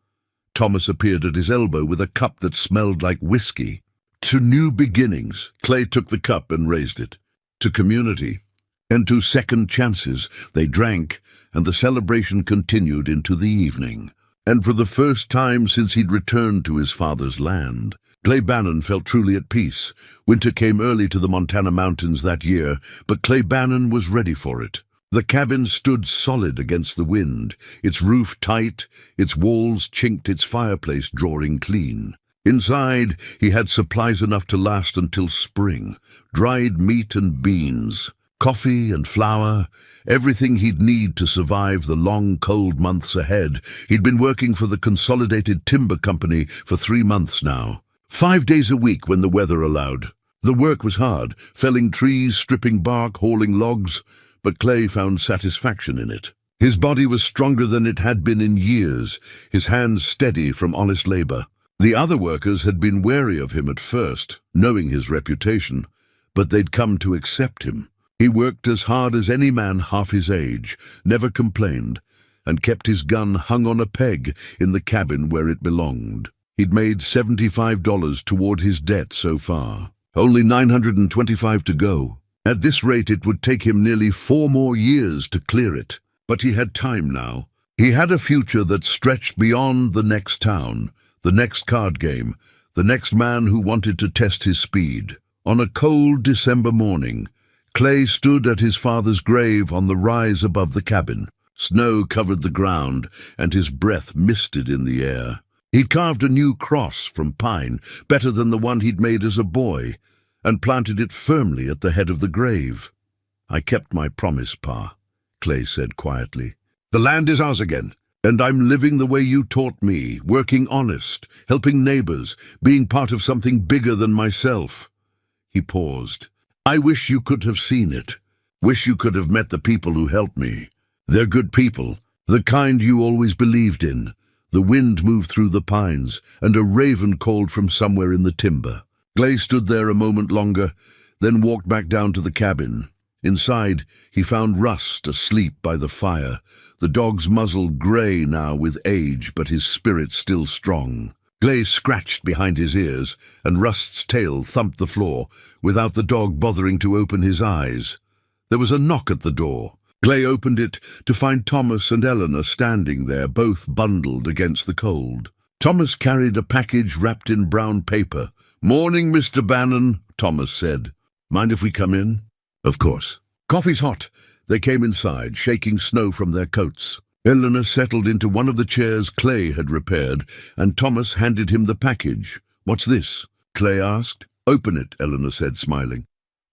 Thomas appeared at his elbow with a cup that smelled like whiskey. To new beginnings, Clay took the cup and raised it. To community, and to second chances, they drank, and the celebration continued into the evening. And for the first time since he'd returned to his father's land, Clay Bannon felt truly at peace. Winter came early to the Montana mountains that year, but Clay Bannon was ready for it. The cabin stood solid against the wind, its roof tight, its walls chinked, its fireplace drawing clean. Inside, he had supplies enough to last until spring, dried meat and beans, coffee and flour, everything he'd need to survive the long, cold months ahead. He'd been working for the Consolidated Timber Company for 3 months now. 5 days a week when the weather allowed. The work was hard, felling trees, stripping bark, hauling logs, but Clay found satisfaction in it. His body was stronger than it had been in years, his hands steady from honest labor. The other workers had been wary of him at first, knowing his reputation, but they'd come to accept him. He worked as hard as any man half his age, never complained, and kept his gun hung on a peg in the cabin where it belonged. He'd made $75 toward his debt so far. Only $925 to go. At this rate, it would take him nearly 4 more years to clear it. But he had time now. He had a future that stretched beyond the next town, the next card game, the next man who wanted to test his speed. On a cold December morning, Clay stood at his father's grave on the rise above the cabin. Snow covered the ground, and his breath misted in the air. He'd carved a new cross from pine, better than the one he'd made as a boy, and planted it firmly at the head of the grave. "I kept my promise, Pa," Clay said quietly. "The land is ours again, and I'm living the way you taught me, working honest, helping neighbors, being part of something bigger than myself." He paused. "I wish you could have seen it. Wish you could have met the people who helped me. They're good people, the kind you always believed in." The wind moved through the pines, and a raven called from somewhere in the timber. Clay stood there a moment longer, then walked back down to the cabin. Inside, he found Rust asleep by the fire, the dog's muzzle gray now with age, but his spirit still strong. Clay scratched behind his ears, and Rust's tail thumped the floor, without the dog bothering to open his eyes. There was a knock at the door. Clay opened it to find Thomas and Eleanor standing there, both bundled against the cold. Thomas carried a package wrapped in brown paper. "Morning, Mr. Bannon," Thomas said. "Mind if we come in?" "Of course." "Coffee's hot." They came inside, shaking snow from their coats. Eleanor settled into one of the chairs Clay had repaired, and Thomas handed him the package. "What's this?" Clay asked. "Open it," Eleanor said, smiling.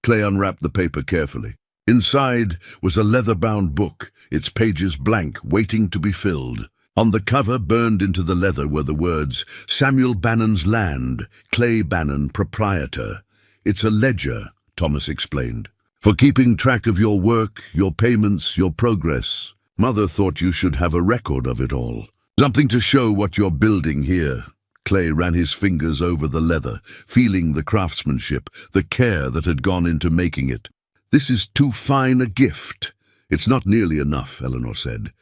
Clay unwrapped the paper carefully. Inside was a leather-bound book, its pages blank, waiting to be filled. On the cover, burned into the leather, were the words, "Samuel Bannon's Land, Clay Bannon, Proprietor." "It's a ledger," Thomas explained, "for keeping track of your work, your payments, your progress. Mother thought you should have a record of it all. Something to show what you're building here." Clay ran his fingers over the leather, feeling the craftsmanship, the care that had gone into making it. "This is too fine a gift." "It's not nearly enough," Eleanor said.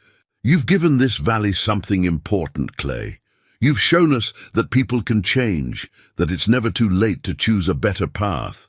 "You've given this valley something important, Clay. You've shown us that people can change, that it's never too late to choose a better path.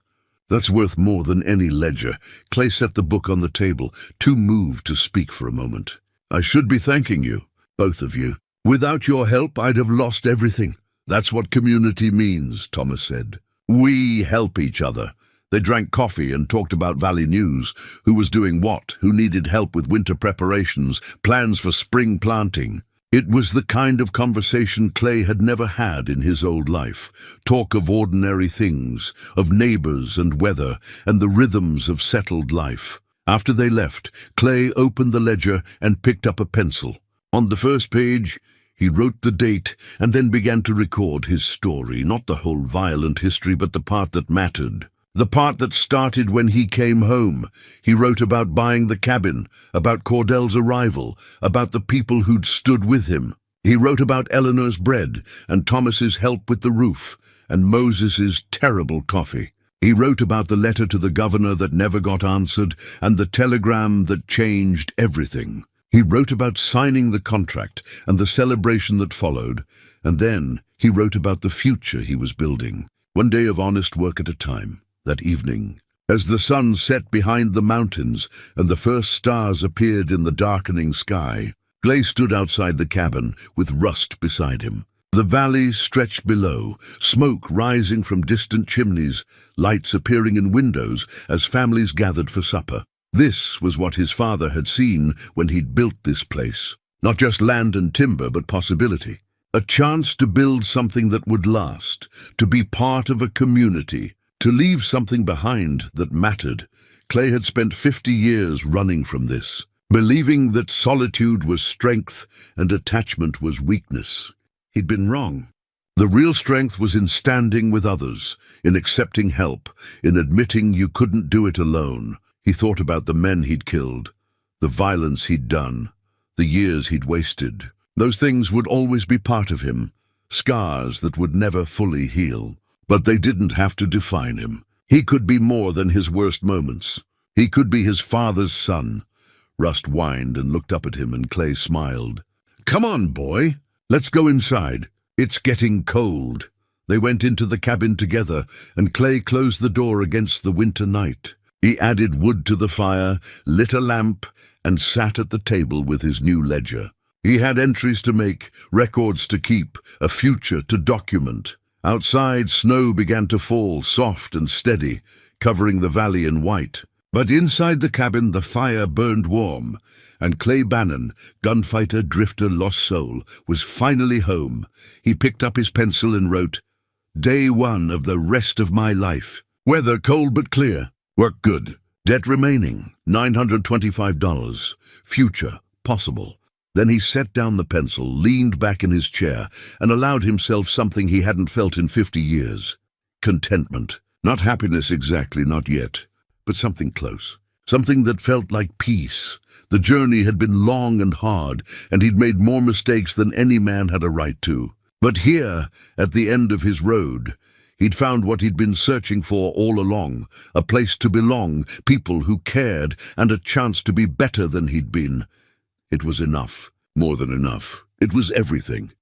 That's worth more than any ledger." Clay set the book on the table, too moved to speak for a moment. "I should be thanking you, both of you. Without your help, I'd have lost everything." "That's what community means," Thomas said. "We help each other." They drank coffee and talked about Valley News, who was doing what, who needed help with winter preparations, plans for spring planting. It was the kind of conversation Clay had never had in his old life. Talk of ordinary things, of neighbors and weather, and the rhythms of settled life. After they left, Clay opened the ledger and picked up a pencil. On the first page, he wrote the date and then began to record his story, not the whole violent history, but the part that mattered. The part that started when he came home. He wrote about buying the cabin, about Cordell's arrival, about the people who'd stood with him. He wrote about Eleanor's bread and Thomas's help with the roof and Moses's terrible coffee. He wrote about the letter to the governor that never got answered and the telegram that changed everything. He wrote about signing the contract and the celebration that followed, and then he wrote about the future he was building, one day of honest work at a time. That evening, as the sun set behind the mountains and the first stars appeared in the darkening sky, Clay stood outside the cabin with Rust beside him. The valley stretched below, smoke rising from distant chimneys, lights appearing in windows as families gathered for supper. This was what his father had seen when he'd built this place. Not just land and timber, but possibility. A chance to build something that would last, to be part of a community, to leave something behind that mattered. Clay had spent 50 years running from this, believing that solitude was strength and attachment was weakness. He'd been wrong. The real strength was in standing with others, in accepting help, in admitting you couldn't do it alone. He thought about the men he'd killed, the violence he'd done, the years he'd wasted. Those things would always be part of him, scars that would never fully heal. But they didn't have to define him. He could be more than his worst moments. He could be his father's son. Rust whined and looked up at him, and Clay smiled. "Come on, boy. Let's go inside. It's getting cold." They went into the cabin together, and Clay closed the door against the winter night. He added wood to the fire, lit a lamp, and sat at the table with his new ledger. He had entries to make, records to keep, a future to document. Outside, snow began to fall, soft and steady, covering the valley in white. But inside the cabin, the fire burned warm, and Clay Bannon, gunfighter, drifter, lost soul, was finally home. He picked up his pencil and wrote, "Day 1 of the rest of my life. Weather cold but clear. Work good. Debt remaining, $925. Future possible." Then he set down the pencil, leaned back in his chair, and allowed himself something he hadn't felt in 50 years. Contentment. Not happiness exactly, not yet, but something close. Something that felt like peace. The journey had been long and hard, and he'd made more mistakes than any man had a right to. But here, at the end of his road, he'd found what he'd been searching for all along, a place to belong, people who cared, and a chance to be better than he'd been. It was enough, more than enough. It was everything.